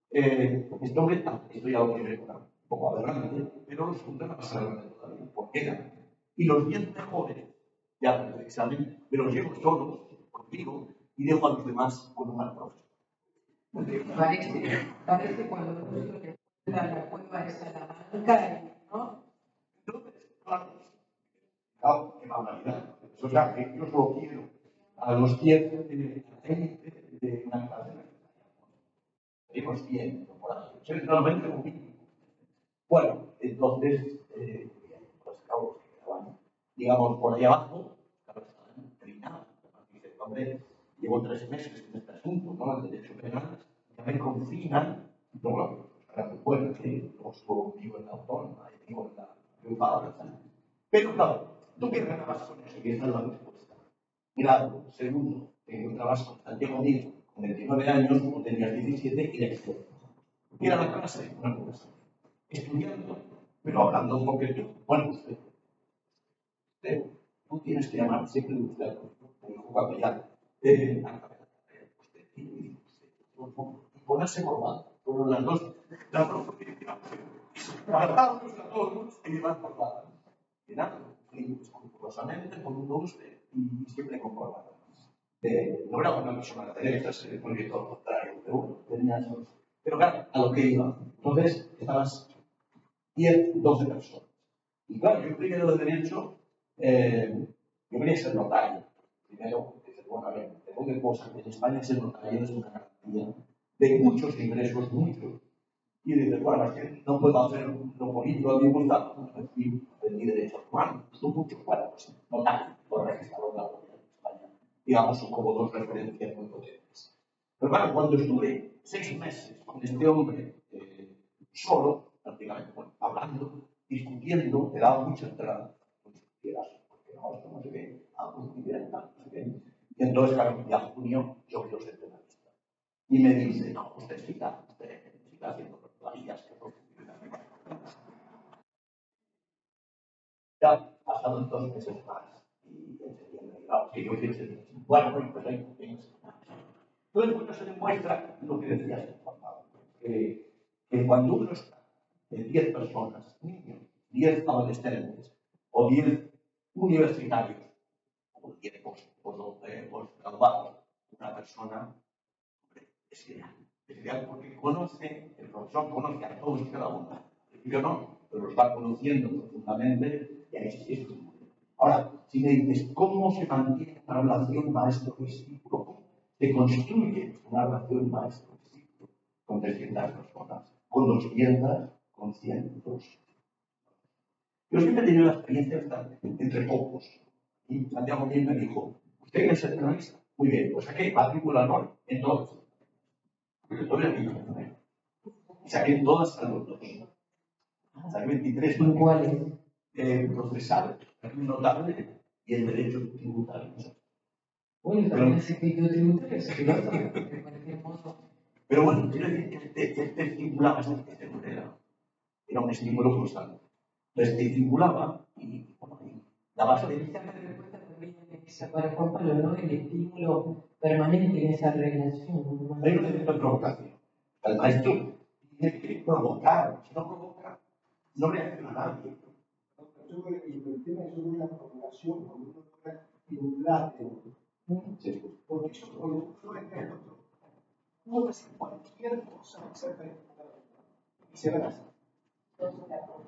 este hombre, esto ya lo quiero contar un poco adelante, pero los puntos no pasaron todavía. ¿Por qué? Y los 10 mejores, ya en el examen, me los llevo solos, conmigo, y dejo a los demás con un mal profesor. Parece cuando nosotros le cuentan la cueva de Salamanca, ¿no? Entonces, claro, qué barbaridad. O sea, que yo solo quiero a los 10 de una clase. Tenemos 100 por ahí. Realmente un mínimo. Bueno, entonces, pues claro, estaban, digamos, por ahí abajo, claro, estaban terminados. Entonces, llevo 3 meses en este asunto, ¿no? El derecho penal, ya me confinan, no, carrera muy buena, que luego estuvo conmigo en la autónoma, y digo, en la triunfadora, ¿sabes? Pero claro, ¿tú qué ganabas con eso? Y esa es la respuesta. Grado, segundo, te encontrabas con Santiago Díaz, con 29 años, como tenías 17, y la historia. Y era la clase, una cosa, estudiando, pero hablando un poquito. Bueno, usted, tú tienes que llamar siempre de usted, me dijo capellán, usted tiene que y ponerse formal, por las dos apartados a todos y llevar formal. Y nada, escrupulosamente, con un dulce y siempre con corbata. No era una persona derecha, porque todo lo contrario, pero bueno, tenía esos. Pero claro, a lo que iba. Entonces, estabas 10, 12 personas. Y claro, yo primero de derecho, yo quería ser notario. Primero, dices, bueno, a ver, tengo que cosas. En España ser notario es una garantía de muchos ingresos, muchos. Y dices, bueno, es que no puedo hacer lo político, a mí me gusta, aprendí derecho humano, son muchos, bueno, pues notario, por registrarlo en la Policía de España. Digamos, son como dos referencias muy potentes. Pero claro, cuando estuve 6 meses con este hombre, solo, prácticamente, bueno, hablando, discutiendo, te daba mucha entrada. No discutieras, porque no, esto no sé qué, muy bien, no sé qué. Y entonces, claro, ya junio, yo quiero ser penalista. Y me dice, no, usted siga haciendo planillas que ya ha pasado 2 meses más. Y en septiembre, claro, que yo quiero ser bueno, pues ahí tienes. Entonces, bueno, se demuestra lo que decías, que cuando uno está de 10 personas, niños, 10 adolescentes o 10 universitarios, o 10 postgraduados, una persona es ideal porque conoce, el profesor conoce a todos y cada uno. Yo no, pero los va conociendo profundamente y ahí sí es. Ahora, si me dices, ¿cómo se mantiene una relación maestro-discípulo? ¿Cómo se construye una relación maestro-discípulo con 300 personas, con 200, con 100, Yo siempre he tenido la experiencia de estar entre pocos. Y Santiago Díaz me dijo, ¿usted quiere ser penalista? Muy bien, pues aquí matrícula no, entonces. Y saqué todas a los dos. Saqué 23 ¿Cuáles? Procesal, notable y el derecho tributario. Bueno, también has escrito tributarios, de cualquier modo. Pero bueno, quiero decir que te estimulaba, era un estímulo constante. Entonces te estimulaba y bueno, dabas Para Juan Pablo, ¿no? El estímulo permanente en esa relación. Hay un efecto de provocación. El maestro tiene que provocar, si no provoca, no reacciona nadie. El tema es una provocación, cuando uno logra vincularte, porque eso cuando uno entra en otro, uno puede hacer cualquier cosa acerca de y se va a hacer.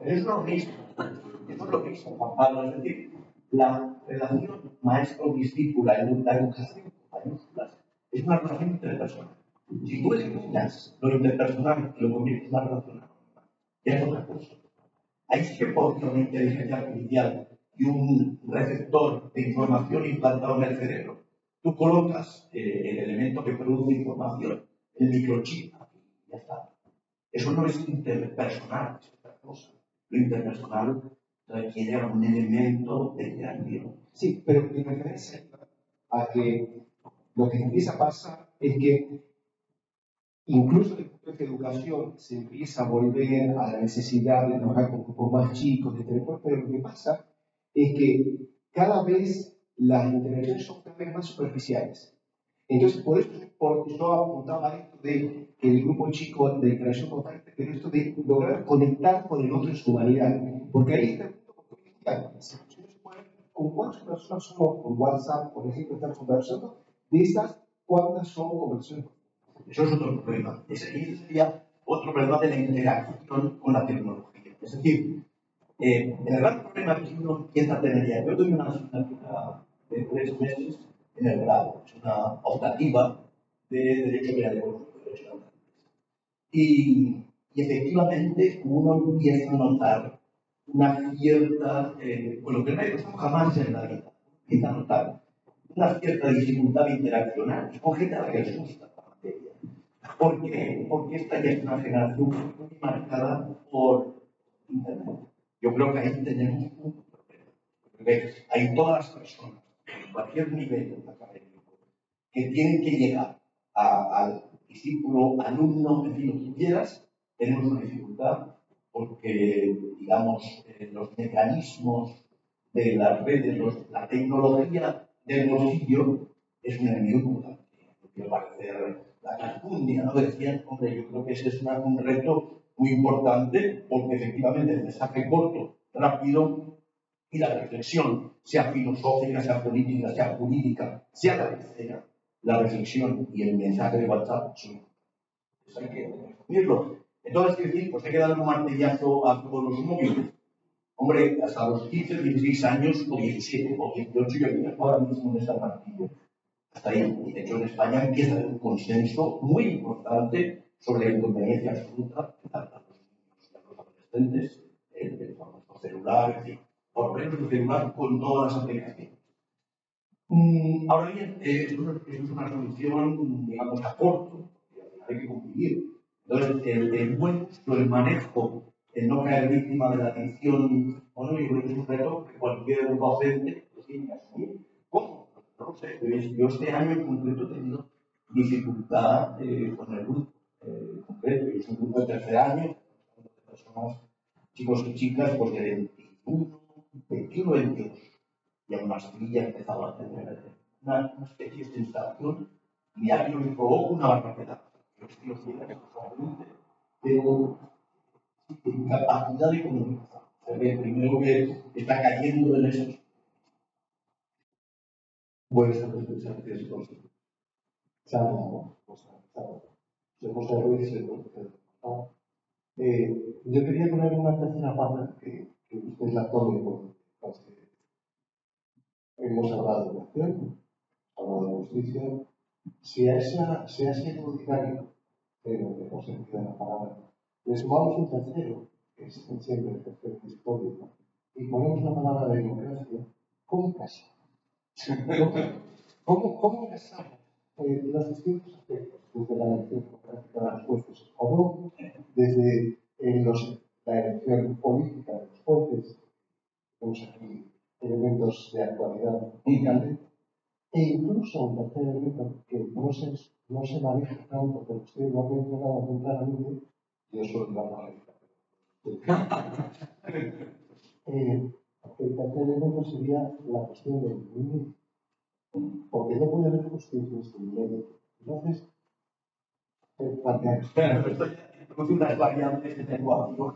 Es lo mismo, Juan Pablo, es decir, la relación maestro-discípula en la educación es una relación interpersonal. Si tú eliminas lo interpersonal y lo conviertes en una relación anónima, ya es otra cosa. Ahí sí que podría una inteligencia artificial y un receptor de información implantado en el cerebro. Tú colocas el elemento que produce información, el microchip, y ya está. Eso no es interpersonal, es otra cosa. Lo interpersonal requiere un elemento de interacción. Sí, pero mi referencia a que lo que empieza a pasar es que incluso desde el punto de educación se empieza a volver a la necesidad de trabajar con grupos más chicos, pero lo que pasa es que cada vez las intervenciones son cada vez más superficiales. Entonces, por eso yo apuntaba esto de que el grupo chico de interacción constante, pero esto de lograr conectar con el otro en su humanidad. Porque ahí está el punto con cuántas personas somos por WhatsApp, por ejemplo, están conversando, de esas, cuántas son conversaciones. Eso es otro problema. Ese sería otro problema de la interacción con la tecnología. Es decir, el gran problema que uno empieza a tener ya, yo doy una asignatura de 3 meses en el grado, es una optativa de Derecho Pedagógico, Derecho Laboral. Y efectivamente uno empieza a notar una cierta, bueno, que no hay pasado jamás en la vida, empieza a notar una cierta dificultad interaccional con gente a la que les gusta la materia. ¿Por qué? Porque esta ya es una generación muy marcada por Internet. Yo creo que ahí tenemos un problema. Porque hay todas las personas, en cualquier nivel académico, que tienen que llegar al discípulo, alumno, en fin, lo que quieras, tenemos una dificultad porque, digamos, los mecanismos de las redes, la tecnología del bolsillo es un enemigo importante. No quiero parecer la calpurnia, ¿no? Decían, hombre, yo creo que ese es un reto muy importante porque efectivamente el mensaje corto, rápido y la reflexión, sea filosófica, sea política, sea jurídica, sea la que sea, la reflexión y el mensaje de WhatsApp son pues hay que resumirlo. Entonces, ¿qué decir? Pues hay que darle un martillazo a todos los móviles. Hombre, hasta los 15, 16 años, o 17, o 18, yo creo ahora mismo en esta partida. Hasta ahí. Y de hecho, en España empieza a haber un consenso muy importante sobre la inconveniencia absoluta de dar a los niños y a los adolescentes el famoso celular, en fin, por lo menos el celular con todas las aplicaciones. Ahora bien, es una solución, digamos, a corto, que al final hay que cumplir. Entonces, el buen uso, el manejo, el no caer víctima de la adicción, bueno, yo creo que es un reto que cualquier docente lo tiene que asumir. ¿Cómo? No lo sé. Yo este año en concreto he tenido dificultad con el grupo concreto. Yo soy un grupo de tercer año, de personas, chicos y chicas, pues de 21, 21, 22. Y aún así ya empezaba a tener una especie de sensación y a mí me provoca una barbaridad. Yo estoy haciendo personalmente, pero incapacidad de comunicación. O sea, que primero que está cayendo en eso. Buenas tardes, gracias por su charla. Yo quería poner una tercera pata que usted la tome por hemos hablado de educación, hablado de justicia. Si a ese rudinario, pero que no se entiende la palabra, le sumamos un tercero, que es siempre el tercero histórico, y ponemos la palabra democracia, ¿cómo casa? ¿Cómo casamos los distintos aspectos desde la elección democrática de los jueces o no, desde la elección política de los jueces? Tenemos aquí elementos de actualidad gigante, e incluso un tercer elemento que no se maneja tanto, pero usted lo ha mencionado muy claramente, yo solo iba a el tercer elemento sería la cuestión del nivel, porque no puede haber justicia sin ley. Entonces, Tenemos unas variables de ecuación.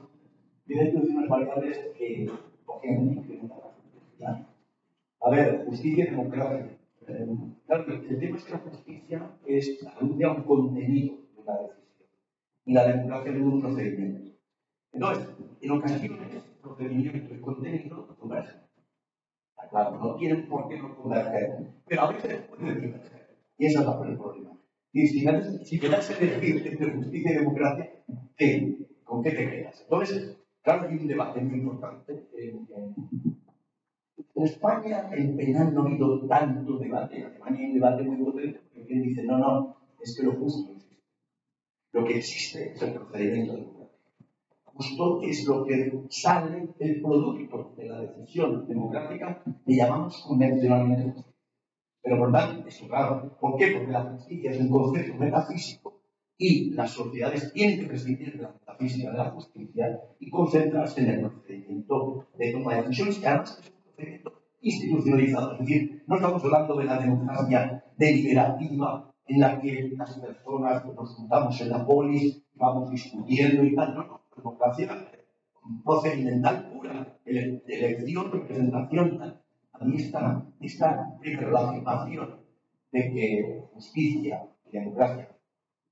Tiene que unas variables que obviamente incrementan la complejidad. A ver, justicia y democracia. Claro, el tema es que la justicia alude a un contenido de la decisión y la democracia es un procedimiento. Entonces, en ocasiones, procedimiento y contenido convergen. Claro, no tienen por qué no converger, pero a veces pueden diverger. Y ese es el problema. Y si me das a elegir entre justicia y democracia, ¿con qué te quedas? Entonces, claro, hay un debate muy importante. En España, en penal no ha habido tanto debate. En Alemania hay un debate muy potente porque quien dice, no, es que lo justo no existe. Lo que existe es el procedimiento democrático. Justo es lo que sale el producto de la decisión democrática, le llamamos convencionalmente justicia. Pero por tanto, eso claro, ¿por qué? Porque la justicia es un concepto metafísico y las sociedades tienen que prescindir de la metafísica de la justicia y concentrarse en el procedimiento de toma de decisiones, que además es un procedimiento institucionalizado. Es decir, no estamos hablando de la democracia deliberativa en la que las personas nos juntamos en la polis, vamos discutiendo y tal, no, democracia procedimental pura, elección, representación, tal. A mí está primero la afirmación de que justicia y democracia,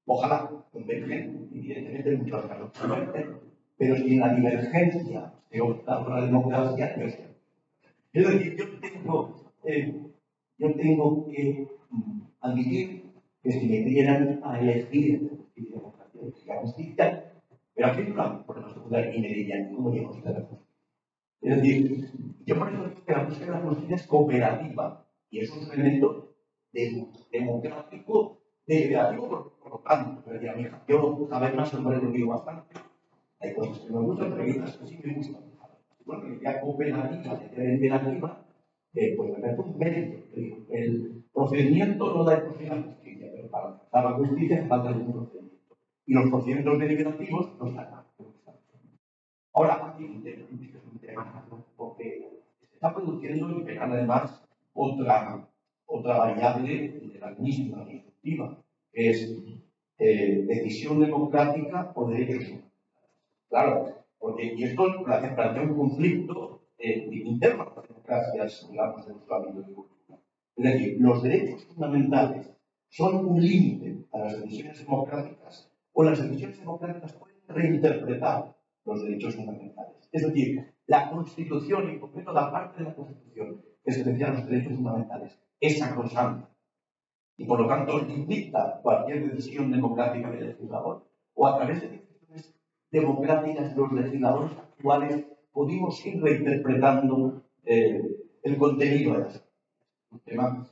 ojalá convergen, evidentemente en muchos casos convergen, pero si en la divergencia se opta por la democracia, no es cierto. Es decir, yo tengo que admitir que si me dieran a elegir entre justicia y democracia, elegiría justicia, pero aquí no hay problemas de poder y me dirían, ¿cómo llegamos a la justicia? Es decir, yo por eso digo que la búsqueda de la justicia es cooperativa y es un elemento democrático Deliberativo, por lo tanto, decía, mira, yo cada vez más hombre lo digo bastante. Hay cosas que me gustan, pero hay otras que sí me gustan. Bueno, la idea cooperativa, la idea deliberativa, pues me parece un mérito. El procedimiento no da el proceso de la justicia, pero para alcanzar la justicia hace falta algún procedimiento. Y los procedimientos deliberativos no están mal. Ahora, aquí es un tema, ¿no? Porque se está produciendo y pegar además otra variable de la misma disruptiva, que es decisión democrática o derechos humanos. Claro, porque y esto plantea un conflicto interno a las democracias, digamos, en nuestro ámbito de cultura. Es decir, los derechos fundamentales son un límite a las decisiones democráticas o las decisiones democráticas pueden reinterpretar los derechos fundamentales. Es decir, la Constitución, y en concreto la parte de la Constitución que se refiere a los derechos fundamentales, es sacrosanta y por lo tanto dicta cualquier decisión democrática del legislador o a través de decisiones democráticas los legisladores actuales pudimos ir reinterpretando el contenido de las leyes. Un tema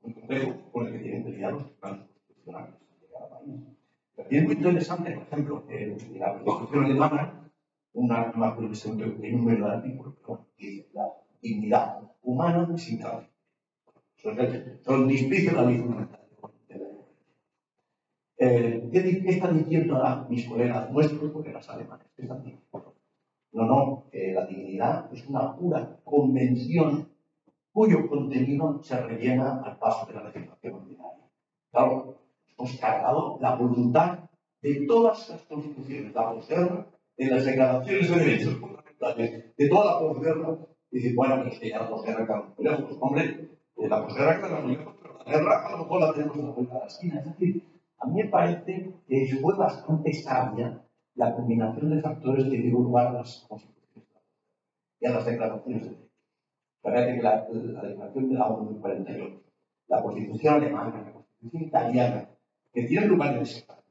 muy complejo con el que tienen que lidiar los tribunales constitucionales de cada país. Y es muy interesante, por ejemplo, en la Constitución alemana, una número de artículos, pero dice la dignidad humana sin tráfico. Son distintos la ley fundamental de la ¿qué están diciendo a mis colegas nuestros, colegas alemanes? ¿Qué están diciendo? No, la dignidad es una pura convención cuyo contenido se rellena al paso de la legislación ordinaria. Claro, hemos cargado la voluntad de todas las constituciones, la posguerra, de las declaraciones de derechos fundamentales, de toda la posguerra, y dice, bueno, pero es que ya la posguerra queda muy lejos. Hombre, la posguerra queda muy lejos, pero la guerra a lo mejor la tenemos a la vuelta de la esquina. Es decir, a mí me parece que fue bastante sabia la combinación de factores que dio lugar a las constituciones y a las declaraciones de derechos. Parece que la declaración de la ONU del 48, la Constitución alemana, la Constitución italiana, que tienen lugar en ese caso.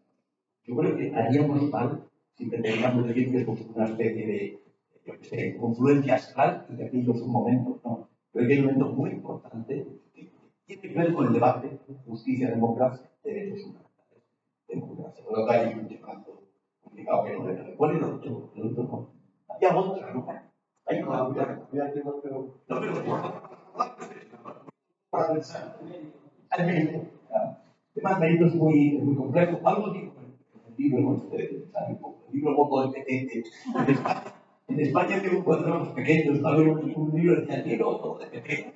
Yo creo que haríamos mal si pretendíamos decir que es una especie de, yo qué sé, confluencia astral y que aquello es un momento, no. Creo que hay un momento muy importante que tiene que ver con el debate justicia, democracia, derechos humanos. Democracia. Por lo tanto, hay un tema complicado que no me recuerdo. El otro no. Había otra, ¿no? Hay una no, pero para pensar al mérito. Además, mérito es muy complejo. Algo digo en el libro con ustedes, el libro Voto del Petete. En España tengo cuadernos pequeños, un libro de el libro Voto del Petete.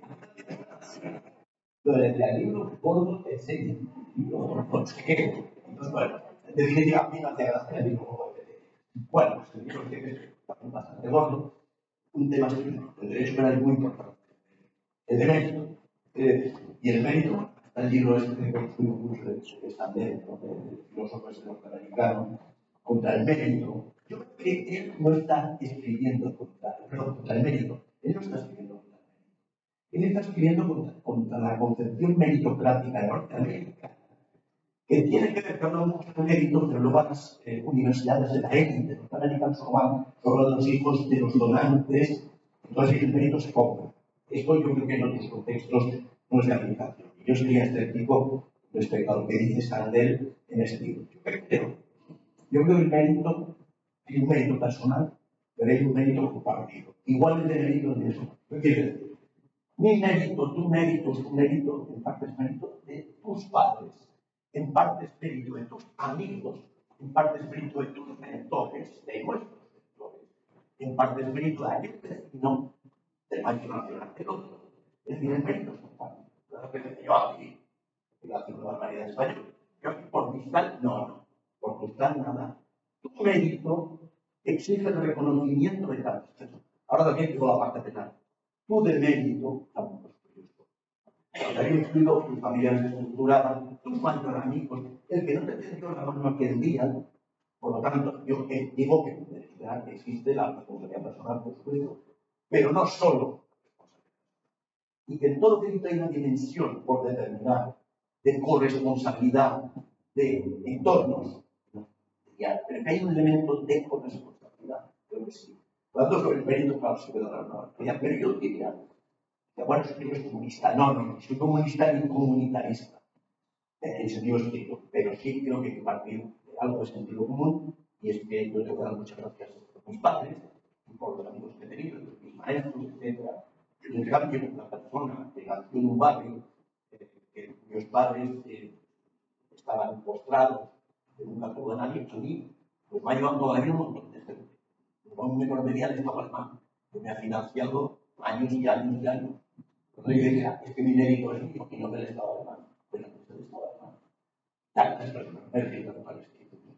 Lo del libro gordo te enseña. El libro gordo pequeño. Entonces, bueno, en definitiva, a mí me hace gracia el libro Voto del Petete. Bueno, pues el libro que es bastante gordo. Un tema específico. El derecho penal es muy importante. El de mérito. Y el mérito, el libro este que construimos mucho de Sandel, del filósofo norteamericano, contra el mérito. Yo creo que él no está escribiendo contra el mérito. Él no está escribiendo contra el mérito. Él está escribiendo contra la concepción meritocrática de Norteamérica, que tiene que ver con mucho mérito, pero luego a las universidades de la élite norteamericana son los hijos de los donantes, entonces el mérito se compra. Esto yo creo que en otros contextos no es de aplicación. Yo sería escéptico respecto a lo que dice Sandel en ese libro. Yo creo que el mérito es un mérito personal, pero hay un mérito compartido. Igual el de mérito de eso. ¿Qué quiere decir? Mi mérito, tu mérito, en parte es mérito de tus padres, en parte es mérito de tus amigos, en parte es mérito de tus mentores, de nuestros mentores, en parte es mérito de aquel vecino del maestro nacional del otro. Es decir, el mérito es compartido. Yo aquí, voy a hacer una barbaridad en español, yo aquí por mi tal, no, por tu tal nada. Tu mérito exige el reconocimiento de cada persona. Ahora también tengo la parte penal. Tu de mérito tampoco es justo. Había incluido tus familiares estructuradas, tus mayores amigos, el que no te tendió la mano aquel día. Por lo tanto, yo digo que existe la responsabilidad personal, por supuesto, pero no solo y que en todo delito hay una dimensión por determinar de corresponsabilidad de entornos, pero que hay un elemento de corresponsabilidad, creo que sí. Por lo tanto, sobre el mérito, claro, se puede dar una barbaridad, pero yo diría, bueno, soy comunista. No, soy comunista y comunitarista. en sentido estricto, pero sí creo que hay que partir de algo de sentido común, y es que yo tengo que dar muchas gracias a mis padres y por los amigos que he tenido, mis maestros, etc. En cambio, la persona que nació en un barrio, que cuyos padres estaban postrados, que nunca tuvo a nadie, a mí, pues me ha llevado todavía un montón de gente. No me volvería de esta forma, que me ha financiado años y años y años. Cuando yo decía, es que mi mérito es mío y no del Estado alemán, pero no es del Estado alemán. Tantas personas méritos para el instituto.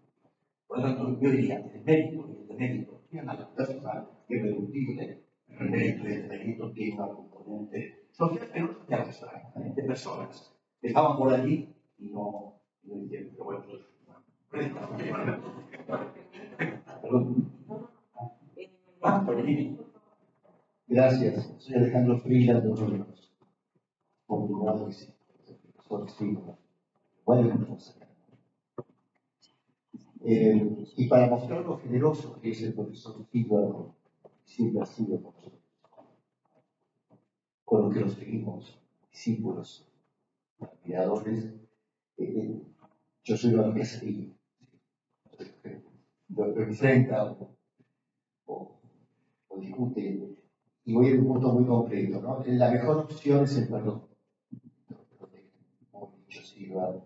Por lo tanto, yo diría que el mérito y el demérito tienen a la persona irreductible, el mérito y el demérito tienen una componente social, pero no social abstracta, de personas que estaban por allí y no hicieron. Pero bueno, eso es perdón. Gracias. Soy Alejandro Frila, de uno de los fundadores del profesor Silva. Y para mostrar lo generoso que es el profesor Silva, siempre ha sido con lo que los seguimos, discípulos, admiradores, yo soy una pesadilla. Lo enfrenta o discute, y voy a un punto muy concreto, ¿no? La mejor opción es el perdón. Como dicho Silva,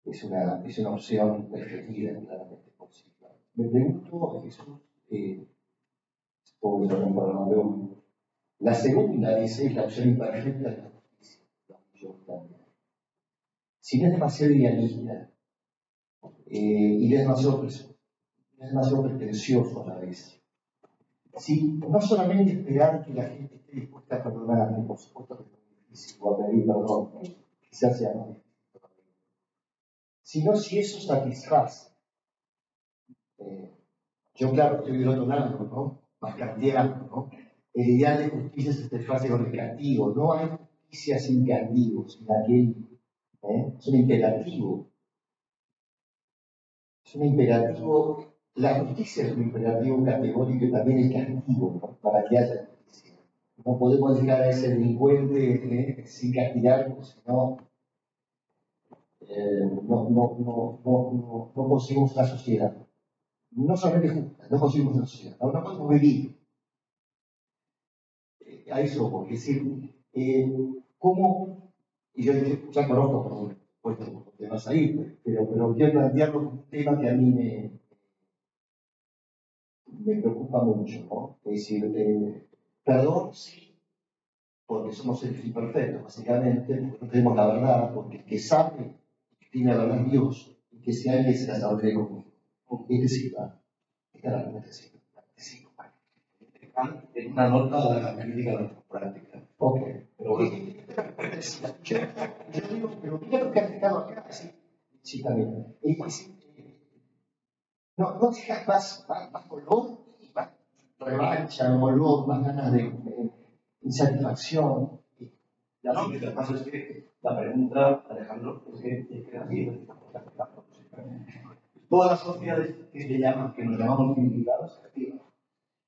es una opción preferida claramente por Silva. Me pregunto, Jesús, la segunda es la opción imperfecta de la justicia. Si no es demasiado idealista y no es demasiado pretencioso a la vez, si no solamente esperar que la gente esté dispuesta a perdonar, que por supuesto que es muy difícil, o a pedir perdón, quizás sea más difícil todavía, sino si eso satisface. Yo, claro, estoy del otro lado, ¿no? Más kantiano, ¿no? El ideal de justicia se satisface con el castigo. No hay justicia sin castigo, sin aquel. Es un imperativo. Es un imperativo. La justicia es un imperativo categórico y también el castigo, ¿no? Para que haya justicia. No podemos dejar a ese delincuente sin castigarlo, sino no conseguimos una sociedad. No solamente justa, no conseguimos una sociedad. No podemos vivir. A eso, porque decir, ¿cómo? Y yo ya conozco, por supuesto, porque vas a ir, pero quiero plantearlo como un tema que a mí me preocupa mucho, ¿no? Es decir, perdón, sí, porque somos seres imperfectos, básicamente, porque no tenemos la verdad, porque el que sabe, que tiene la verdad es Dios, y que si alguien se la sabe conmigo. Es decir, esta es la argumentación. En una nota de la crítica de la práctica. Ok. Pero bueno, yo digo, pero mira lo que ha dejado acá. Sí, también. No dejas más dolor y más revancha, dolor, más ganas de insatisfacción. no, lo que pasa es que la pregunta, Alejandro, es que así, todas las sociedades que nos llamamos civilizadas,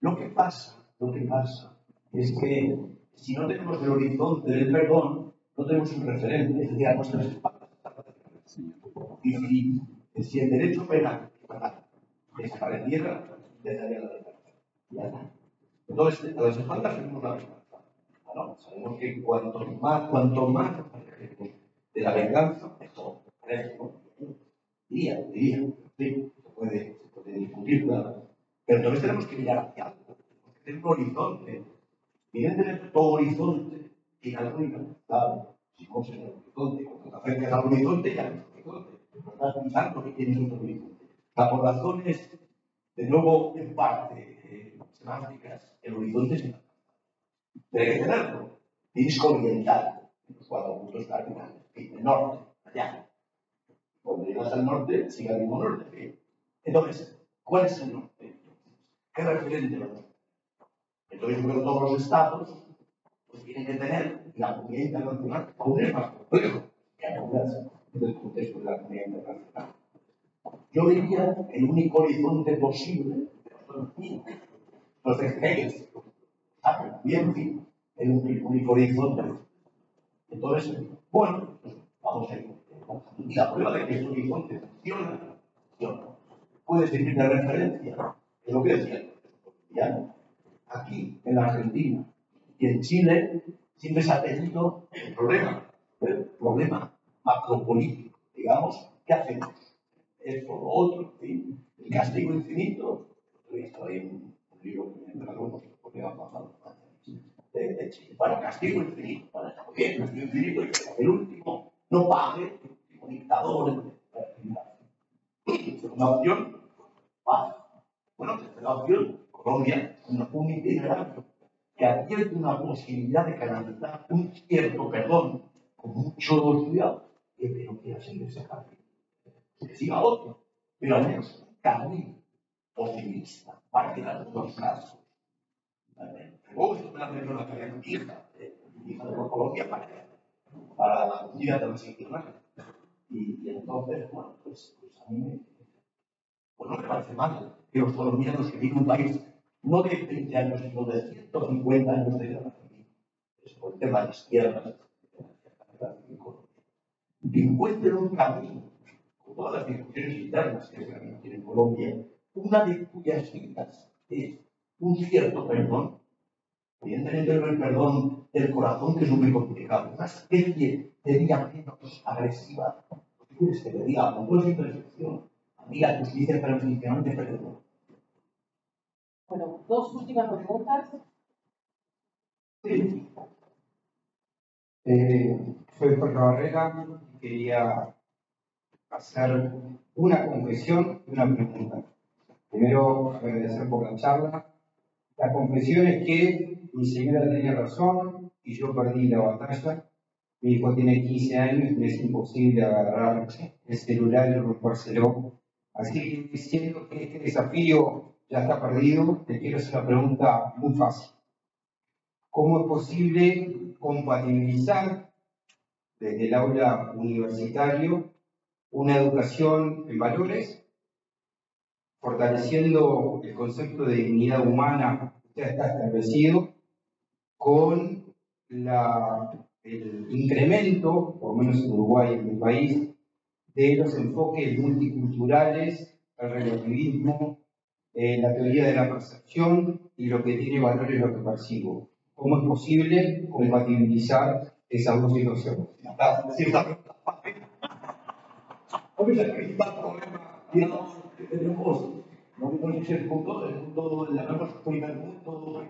lo que pasa es que si no tenemos el horizonte del perdón, no tenemos un referente, es decir, a nuestras espaldas. Y si el derecho penal desapareciera, dejaría la libertad. Ya está. Entonces, a las espaldas tenemos la venganza. Bueno, sabemos que cuanto más de la venganza, mejor. Diría, sí, se puede discutir, claro. Pero entonces tenemos que mirar hacia algo, tenemos que tener un horizonte. Evidentemente, todo horizonte tiene algo inalcanzable. Si no se el horizonte, cuando te acercas al horizonte, ya no es horizonte. No estás pensando que tienes un horizonte. Por razones, de nuevo, en parte semánticas, el horizonte es inalcanzable. Pero hay que tenerlo. Tienes que orientar los 4 puntos cardinales. El norte, allá. Cuando llegas al norte, sigue el mismo norte. Entonces, ¿cuál es el norte? ¿Qué referente lo norte? Entonces, yo creo que todos los estados pues, tienen que tener la comunidad internacional aún es más complejo que acordarse del contexto de la comunidad internacional. Yo diría que el único horizonte posible, entonces Hegel, bien, el único horizonte. Entonces, bueno, pues, vamos a ir. Y la prueba de que este horizonte funciona, puede servir de referencia, es lo que decía, aquí, en la Argentina y en Chile, siempre se ha tenido el problema macropolítico, digamos, ¿qué hacemos? Esto, lo otro, en fin, el castigo infinito. Estaba ahí un libro que me regaló porque ha pasado de Chile. Bueno, castigo infinito, para estar bien, castigo infinito, y que el último no pague, el último dictador. Segunda opción, paz. Bueno, tercera opción, Colombia, un itinerario que advierte una posibilidad de canalizar un cierto perdón con mucho cuidado, pero que seguir ese camino. Que siga otro, pero al menos un camino posibilista para que las dos casos. Luego esto me la meto en la tarea de hija de Colombia para la comunidad transicional. Y entonces, bueno, pues a mí pues no me parece mal que los colombianos que viven en un país no de 20 años, sino de 150 años de guerra civil, es por el tema de izquierdas, que encuentren un camino, con todas las discusiones internas que también tiene Colombia, una de cuyas vidas es un cierto perdón, evidentemente no el perdón del corazón, que es muy complicado, una especie de vida menos agresiva. ¿Qué quieres que te diga? Con toda esa imperfección. Mira, justicia transicional de perdón. Bueno, dos últimas preguntas. Sí. Soy Jorge Barrera y quería hacer una confesión y una pregunta. Primero, agradecer por la charla. La confesión es que mi señora tenía razón y yo perdí la batalla. Mi hijo tiene 15 años y me es imposible agarrar el celular y rompérselo. Así que, siendo que este desafío ya está perdido, te quiero hacer una pregunta muy fácil. ¿Cómo es posible compatibilizar desde el aula universitario una educación en valores, fortaleciendo el concepto de dignidad humana que ya está establecido, con el incremento, por lo menos en Uruguay, en mi país, de los enfoques multiculturales, el relativismo, la teoría de la percepción y lo que tiene valor es lo que percibo? ¿Cómo es posible compatibilizar esas dos situaciones? Hombre, el principal problema, digamos, que tenemos, no es el mundo, le hablamos primer mundo,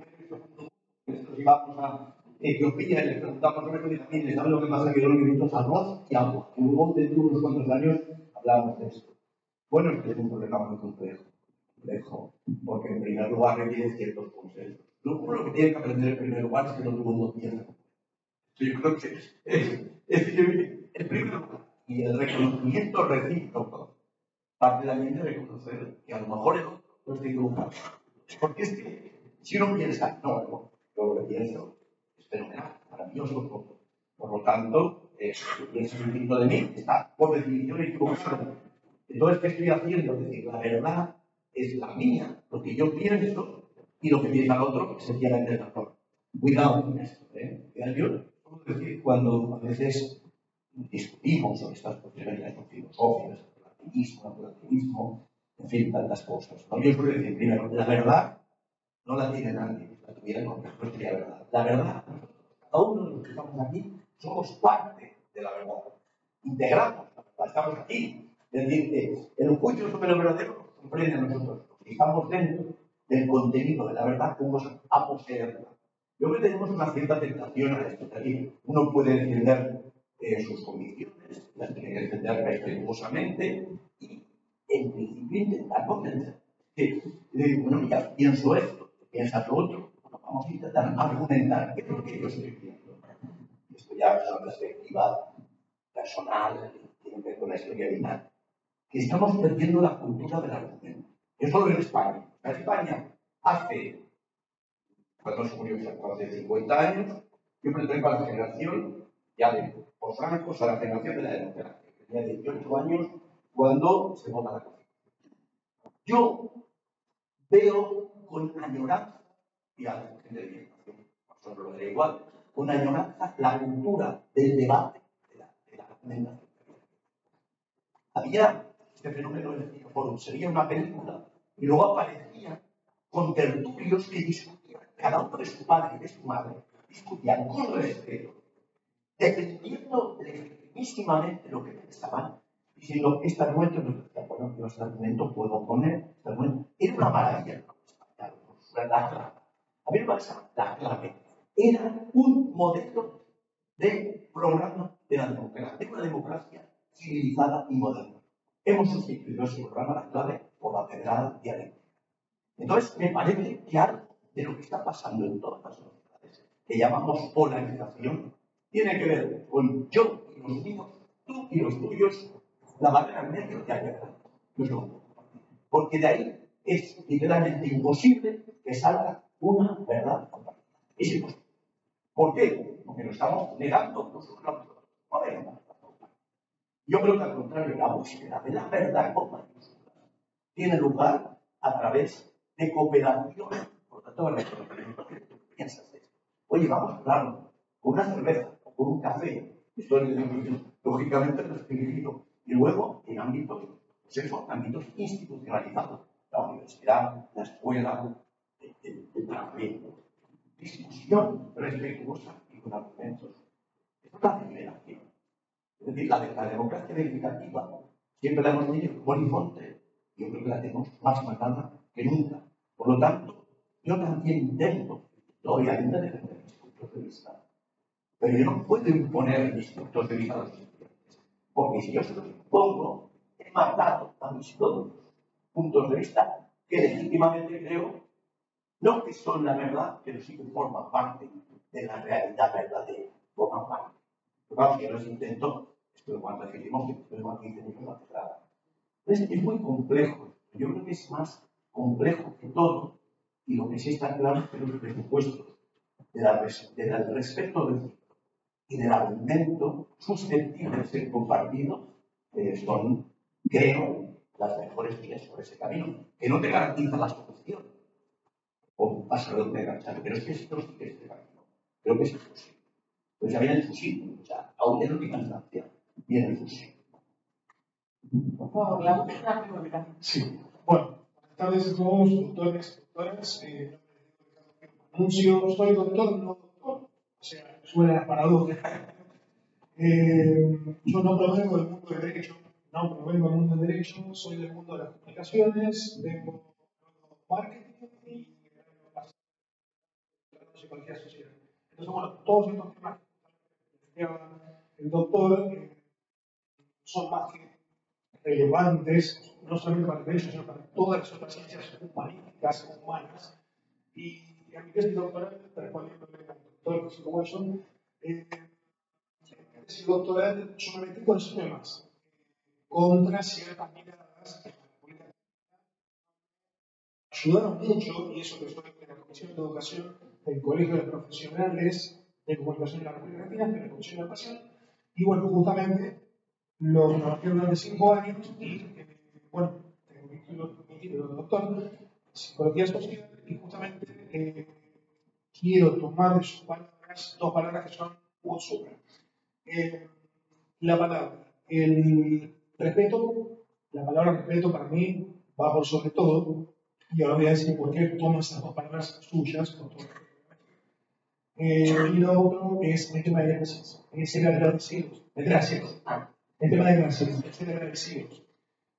nosotros íbamos a Etiopía y les preguntamos sobre qué dicen, ¿saben lo que pasa? Que yo no necesito arroz y agua. Y luego, dentro de unos cuantos años, hablábamos de esto. Bueno, este es un problema muy complejo, porque en primer lugar requiere ciertos consensos. Lo que tiene que aprender en primer lugar es que todo el mundo piensa. Yo creo que el primer lugar y el reconocimiento recíproco parte también de reconocer que a lo mejor el otro no está equivocado. Porque es que si uno piensa, no, yo lo que pienso es fenomenal, maravilloso. Por lo tanto, pienso distinto de mí, está por definición equivocado. Entonces, ¿qué estoy haciendo? Es decir, la verdad es la mía, lo que yo pienso, y lo que piensa el otro es sencillamente el error. Cuidado con esto, Yo puedo decir, cuando a veces discutimos sobre estas cuestiones filosóficas, el relativismo, en fin, tantas cosas. ¿No? Yo suelo decir, primero, la verdad no la tiene nadie, la tuviera no sería verdad. La verdad, cada uno de los que estamos aquí, somos parte de la verdad. Integramos la verdad, estamos aquí. Es decir, que el juicio sobre lo verdadero nos comprende a nosotros. Si estamos dentro del contenido de la verdad, vamos a poseerla. Yo creo que tenemos una cierta tentación a esto. Es decir, uno puede defender sus convicciones, las tiene que defender respetuosamente y, en principio, intentar convencer. Bueno, ya pienso esto, piensa lo otro, bueno, vamos a intentar argumentar qué es lo que yo estoy viendo. Esto ya es una perspectiva personal, tiene que ver con la historia vital. Que estamos perdiendo la cultura del argumento. Eso lo en España. En España, cuando se murió hace 50 años, yo pertenezco a la generación ya de Franco, a la generación de la democracia, que tenía 18 años cuando se vota la Constitución. Yo veo con añoranza, y a la gente de mi generación, nosotros lo veré igual, con añoranza la cultura del debate, de la tremenda. Había este fenómeno del cineforum, sería una película, y luego aparecían con tertulios que discutían, cada uno de su padre y de su madre, discutían con respeto, defendiendo legítimamente lo que pensaban, diciendo, este argumento no es bueno, yo este argumento puedo poner, este argumento. Era una maravilla, la clave. A mí me parece la clave. Era un modelo de programa de la democracia, de una democracia civilizada y moderna. Hemos sustituido ese programa, la clave, por la federal dialéctica. Entonces, me parece que algo de lo que está pasando en todas las sociedades, que llamamos polarización, tiene que ver con yo y los míos, tú y los tuyos, la barrera en medio de allá. Porque de ahí es literalmente imposible que salga una verdad compartida. Es imposible. ¿Por qué? Porque lo estamos negando nosotros. No venga. Yo creo que al contrario, la búsqueda de la verdad con mayúsculas tiene lugar a través de cooperación. Por tanto, ¿qué piensas de esto? Oye, vamos a hablarlo con una cerveza o con un café. Esto es lógicamente restringido. Y luego, en ámbitos, pues eso, ámbitos institucionalizados. La universidad, la escuela, el tratamiento. Discusión respetuosa y con argumentos. Esto es la generación. Es decir, la democracia verificativa siempre la hemos tenido como horizonte. Yo creo que la tenemos más marcada que nunca. Por lo tanto, yo también intento, obviamente, defender mis puntos de vista. Pero yo no puedo imponer mis puntos de vista a los estudiantes. Porque si yo se los impongo, he matado a mis dos puntos de vista que legítimamente creo, no que son la verdad, pero sí que forman parte de la realidad verdadera. Forman parte. Claro, yo los intento, esto cuando decidimos que tenemos aquí tenemos la cerrada. Es muy complejo. Yo creo que es más complejo que todo. Y lo que sí está claro es que los presupuestos del respeto del y del argumento susceptible de ser compartido son, creo, las mejores vías por ese camino. Que no te garantiza la solución. O vas a lo que enganchar. Pero es que esto sí que es el camino. Creo que es imposible. Pues ya viene el fusil. O sea, aún en última instancia viene el fusil. Por favor, la última pregunta. Sí. Bueno, buenas tardes a todos, doctores, doctoras. Anuncio, soy doctor, no doctor. O sea, suena la paradoja. Yo no provengo del mundo del derecho, soy del mundo de las comunicaciones, vengo del marketing y la psicología social. Entonces, bueno, todos estos temas que habla el doctor son más que relevantes, no solamente para el derecho, sino para todas las otras ciencias humanísticas, humanas. Y a mi tesis doctoral, respondiéndole al doctor Francisco Watson, tesis doctoral, yo me metí con esos temas contra ciertas miradas que la política ayudaron mucho, y eso que soy de la Comisión de Educación del Colegio de Profesionales de Comunicación de la República Argentina, de la Comisión de Educación, y bueno, justamente lo trabajé durante 5 años y, bueno, tengo mi título de doctor en Psicología Social y justamente quiero tomar de sus palabras dos palabras que son muy supra. La palabra, el respeto, la palabra respeto para mí va por sobre todo, y ahora voy a decir por qué tomo esas dos palabras suyas, con todo. Y lo otro es el tema de gracias, es ser agradecidos, gracias. El tema de gracias, es ser agradecidos.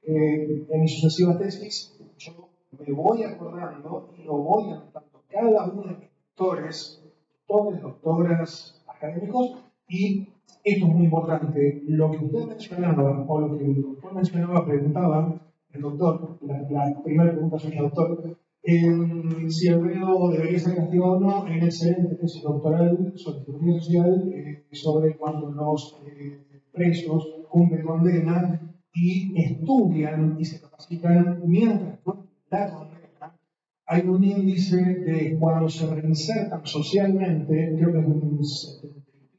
En mis sucesivas tesis, yo me voy acordando y lo voy anotando cada uno de mis doctores, doctoras, académicos, y esto es muy importante. Lo que usted mencionaba, o lo que el doctor mencionaba, preguntaba, el doctor, la primera pregunta suya, doctor, si el reo debería ser castigado o no, en excelente tesis doctoral sobre psicología social, sobre cuando los presos cumplen condena y estudian y se capacitan mientras la condena. Hay un índice de cuando se reinsertan socialmente, creo que es un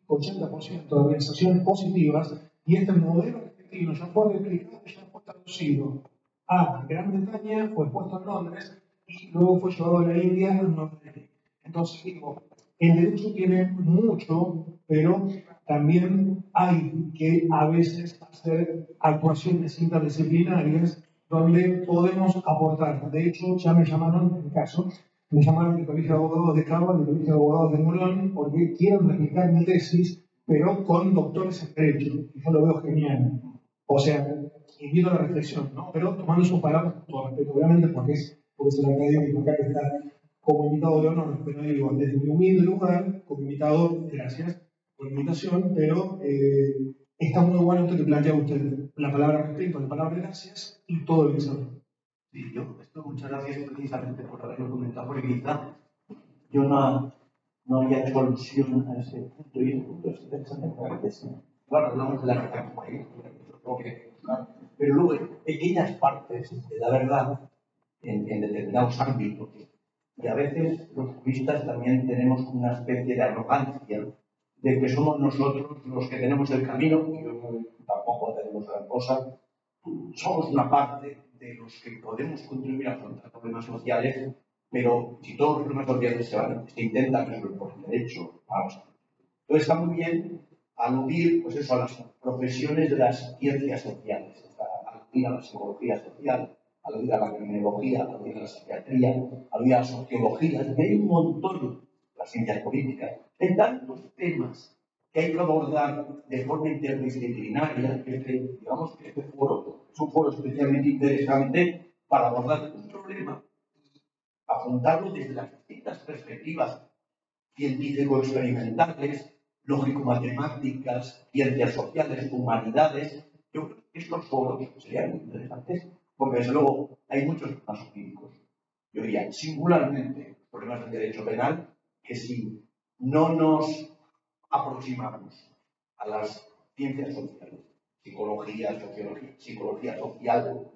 80% de organizaciones positivas, y este modelo argentino ya fue replicado, ya fue traducido a Gran Bretaña, fue puesto en Londres y luego fue llevado a la India en Nueva Delhi. Entonces digo, el derecho tiene mucho, pero también hay que a veces hacer actuaciones interdisciplinarias donde podemos aportar. De hecho, ya me llamaron, en mi caso, me llamaron del Colegio de Abogados de Cava, del Colegio de Abogados de Morón, porque quieren replicar mi tesis, pero con doctores en Derecho. Y yo lo veo genial. O sea, invito a la reflexión, ¿no? Pero tomando sus palabras con todo respeto, obviamente, porque es el académico acá que está como invitado de honor, pero digo, desde mi humilde lugar, como invitado, gracias por la invitación, pero está muy bueno esto que plantea usted, la palabra respeto, la palabra gracias y todo lo que sabe. Sí, muchas gracias precisamente por haberlo comentado, porque quizá yo no había hecho alusión a ese punto, y ese punto es interesante porque a veces, claro, hablamos de la verdad como ahí, pero luego hay pequeñas partes de la verdad en determinados ámbitos, y a veces los juristas también tenemos una especie de arrogancia de que somos nosotros los que tenemos el camino, y tampoco tenemos gran cosa, somos una parte de los que podemos contribuir a afrontar problemas sociales, pero si todos los problemas sociales se intentan resolver por el derecho, vamos a ver. Entonces está muy bien aludir pues eso, a las profesiones de las ciencias sociales, aludir a la psicología social, aludir a la criminología, aludir a la psiquiatría, aludir a la sociología, que hay un montón, las ciencias políticas, hay tantos temas que hay que abordar de forma interdisciplinaria, digamos que este foro es un foro especialmente interesante para abordar un problema, afrontarlo desde las distintas perspectivas científico-experimentales, lógico-matemáticas, ciencias sociales, humanidades. Yo creo que estos foros serían interesantes, porque desde luego hay muchos problemas jurídicos. Yo diría, singularmente, problemas de derecho penal, que si no nos aproximamos a las ciencias sociales, psicología, sociología, psicología social,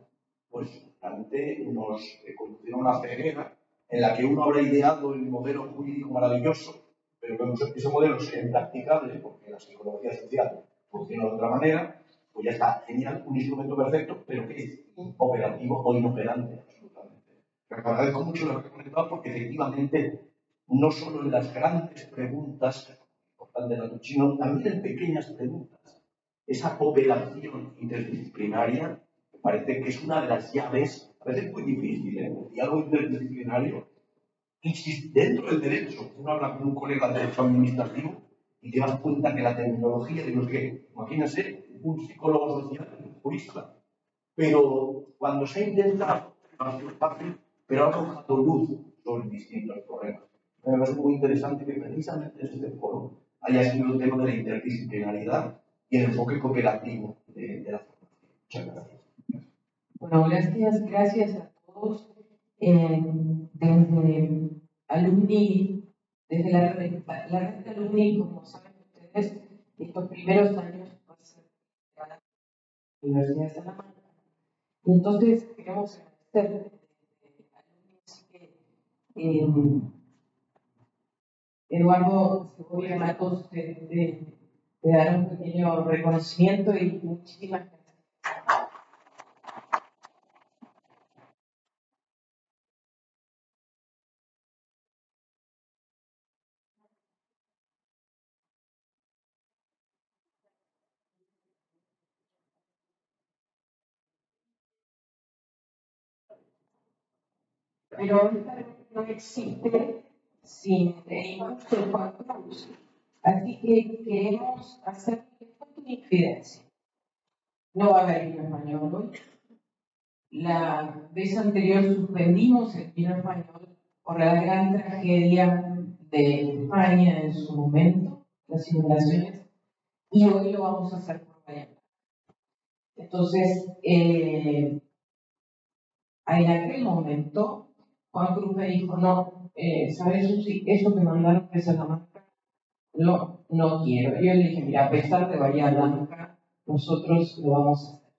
pues realmente nos conducirá a una ceguera en la que uno habrá ideado el modelo jurídico maravilloso, pero que ese modelo sea impracticable porque la psicología social funciona de otra manera, pues ya está genial, un instrumento perfecto, pero que es inoperativo o inoperante absolutamente. Pero agradezco mucho lo que he comentado porque efectivamente no solo en las grandes preguntas importantes, sino también en pequeñas preguntas. Esa cooperación interdisciplinaria me parece que es una de las llaves, a veces muy difícil, el diálogo interdisciplinario. Dentro del derecho, uno habla con un colega de derecho administrativo y te das cuenta que la terminología de los que, imagínense, un psicólogo social, un jurista, pero cuando se ha intentado, no ha sido fácil, pero ha arrojado luz sobre distintos problemas. Me parece muy interesante que precisamente en este foro haya sido el tema de la interdisciplinariedad y el enfoque cooperativo de la formación. Muchas gracias. Bueno, gracias a todos. Desde Alumni, desde la red de Alumni, como saben ustedes, estos primeros años va a ser a la Universidad de Salamanca. Y entonces queremos agradecer a Alumni, así que Eduardo Segovia Matos te dará un pequeño reconocimiento y muchísimas gracias. Pero esta red no existe sin el impulso de Juan Cruz. Así que queremos hacer una infidencia. No va a haber vino español hoy. La vez anterior suspendimos el vino español por la gran tragedia de España en su momento, las inundaciones, y hoy lo vamos a hacer por Guayana. Entonces, en aquel momento, Juan Cruz me dijo, no, ¿sabes, Susi? Eso que mandaron de Salamanca, no quiero. Yo le dije, mira, a pesar de Bahía Blanca, nosotros lo vamos a hacer.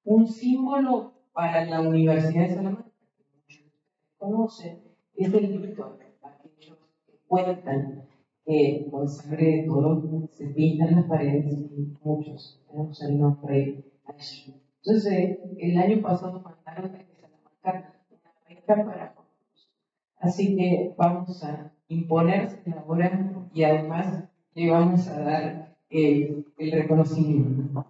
Un símbolo para la Universidad de Salamanca, que muchos conocen, es el Víctor. Aquellos que cuentan que con sangre de toro se pintan las paredes y muchos tenemos el nombre allí. Entonces, el año pasado mandaron desde Salamanca una beca para jóvenes. Así que vamos a imponerse ahora y además le vamos a dar el reconocimiento.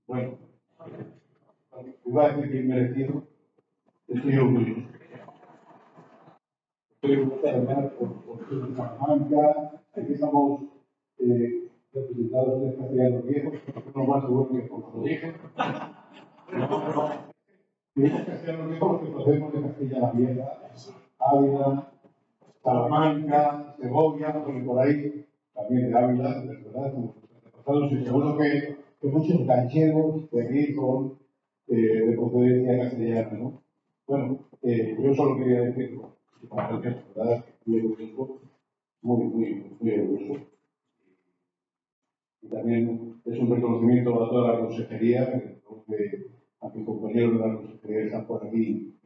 Bueno, iba a decir que merecido, estoy orgulloso. Estoy orgulloso además por Salamanca, aquí estamos representados de castellanos viejos, no más seguro que por lo dije. Digo castellanos viejos porque procedemos de Castilla la Vieja, Ávila, Salamanca, Segovia, porque por ahí también de Ávila, de verdad, y seguro que muchos gallegos de aquí son de procedencia castellana, ¿no? Bueno, yo solo quería decir, para que es verdad, muy orgulloso, muy orgulloso. Y también es un reconocimiento a toda la consejería, que a mis compañeros de la consejería que están por aquí.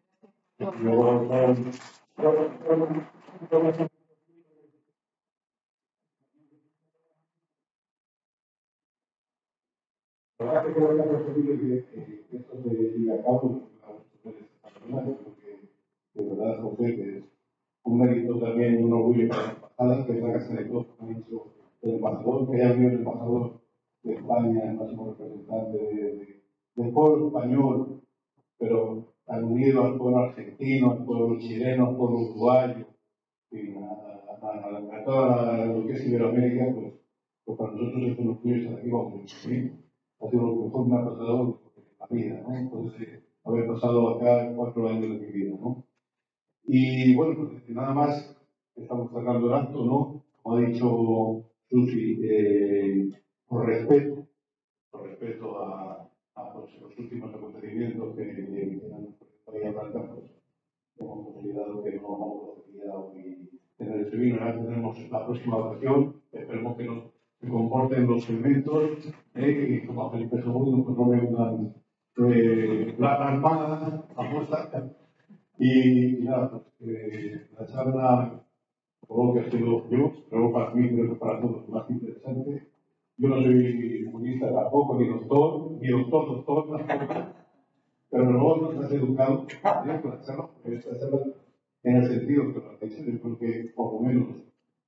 La verdad que creo que es posible que esto se lleve a cabo porque de verdad, José, que es un mérito también y un orgullo para la embajada, que es la casa de todos, como ha dicho el embajador, que haya habido el embajador de España, el máximo representante del pueblo español, pero han unido al pueblo argentino, al pueblo chileno, al pueblo uruguayo, y a toda lo que es Iberoamérica, pues para nosotros es un orgullo estar aquí, vamos, ¿sí? Ha sido lo que mejor me ha pasado en la vida, ¿no? Entonces, haber pasado acá 4 años de mi vida, ¿no? Y bueno, pues nada más, estamos cerrando el acto, ¿no? Como ha dicho Susi, por respeto pues, los últimos acontecimientos que había Blanca, pues hemos considerado que no vamos a proceder hoy en el Sevilla. Ahora tendremos la próxima ocasión, esperemos que nos se comporten los elementos y como a Felipe II pues no vengan la armada famosa y nada, pues la charla por lo que ha sido yo, pero para mí creo que para todos es más interesante. Yo no soy jurista tampoco, ni doctor tampoco, pero luego nos has educado con la charla, porque esta charla en el sentido que lo has dicho, yo creo que por lo menos,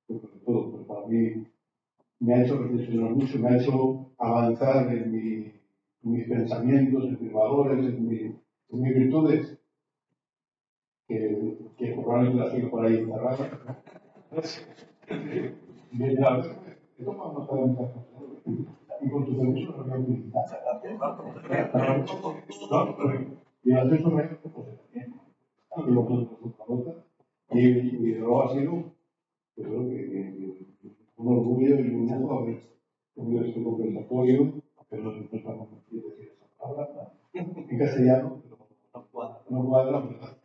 yo creo que todo, pues para mí me ha hecho reflexionar mucho, me ha hecho avanzar en mis pensamientos, en mis valores, en mis virtudes, que probablemente las tengo por ahí encerradas. He tomado nota de muchas cosas y con tu permiso lo voy a utilizar. Y las he subrayado, pues también. Aquí lo puedo por nota. Y luego ha sido, yo creo que un orgullo y un lujo haber tenido este conversatorio, pero no estamos convencidos de decir esa palabra en castellano, pero no cuadra, ¿verdad?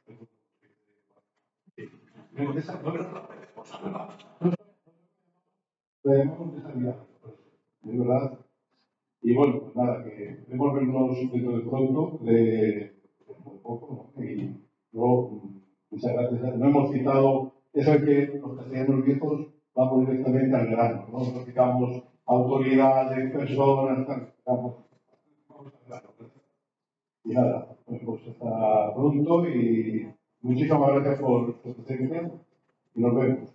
Es verdad. Y bueno, pues nada, que podemos vernos dentro de pronto, de muy poco, ¿no? Y luego, muchas gracias. No hemos citado, eso es que los castellanos viejos vamos directamente al grano, ¿no? No citamos autoridades, personas, citamos. Y nada, pues hasta pronto y muchísimas gracias por su presencia y nos vemos.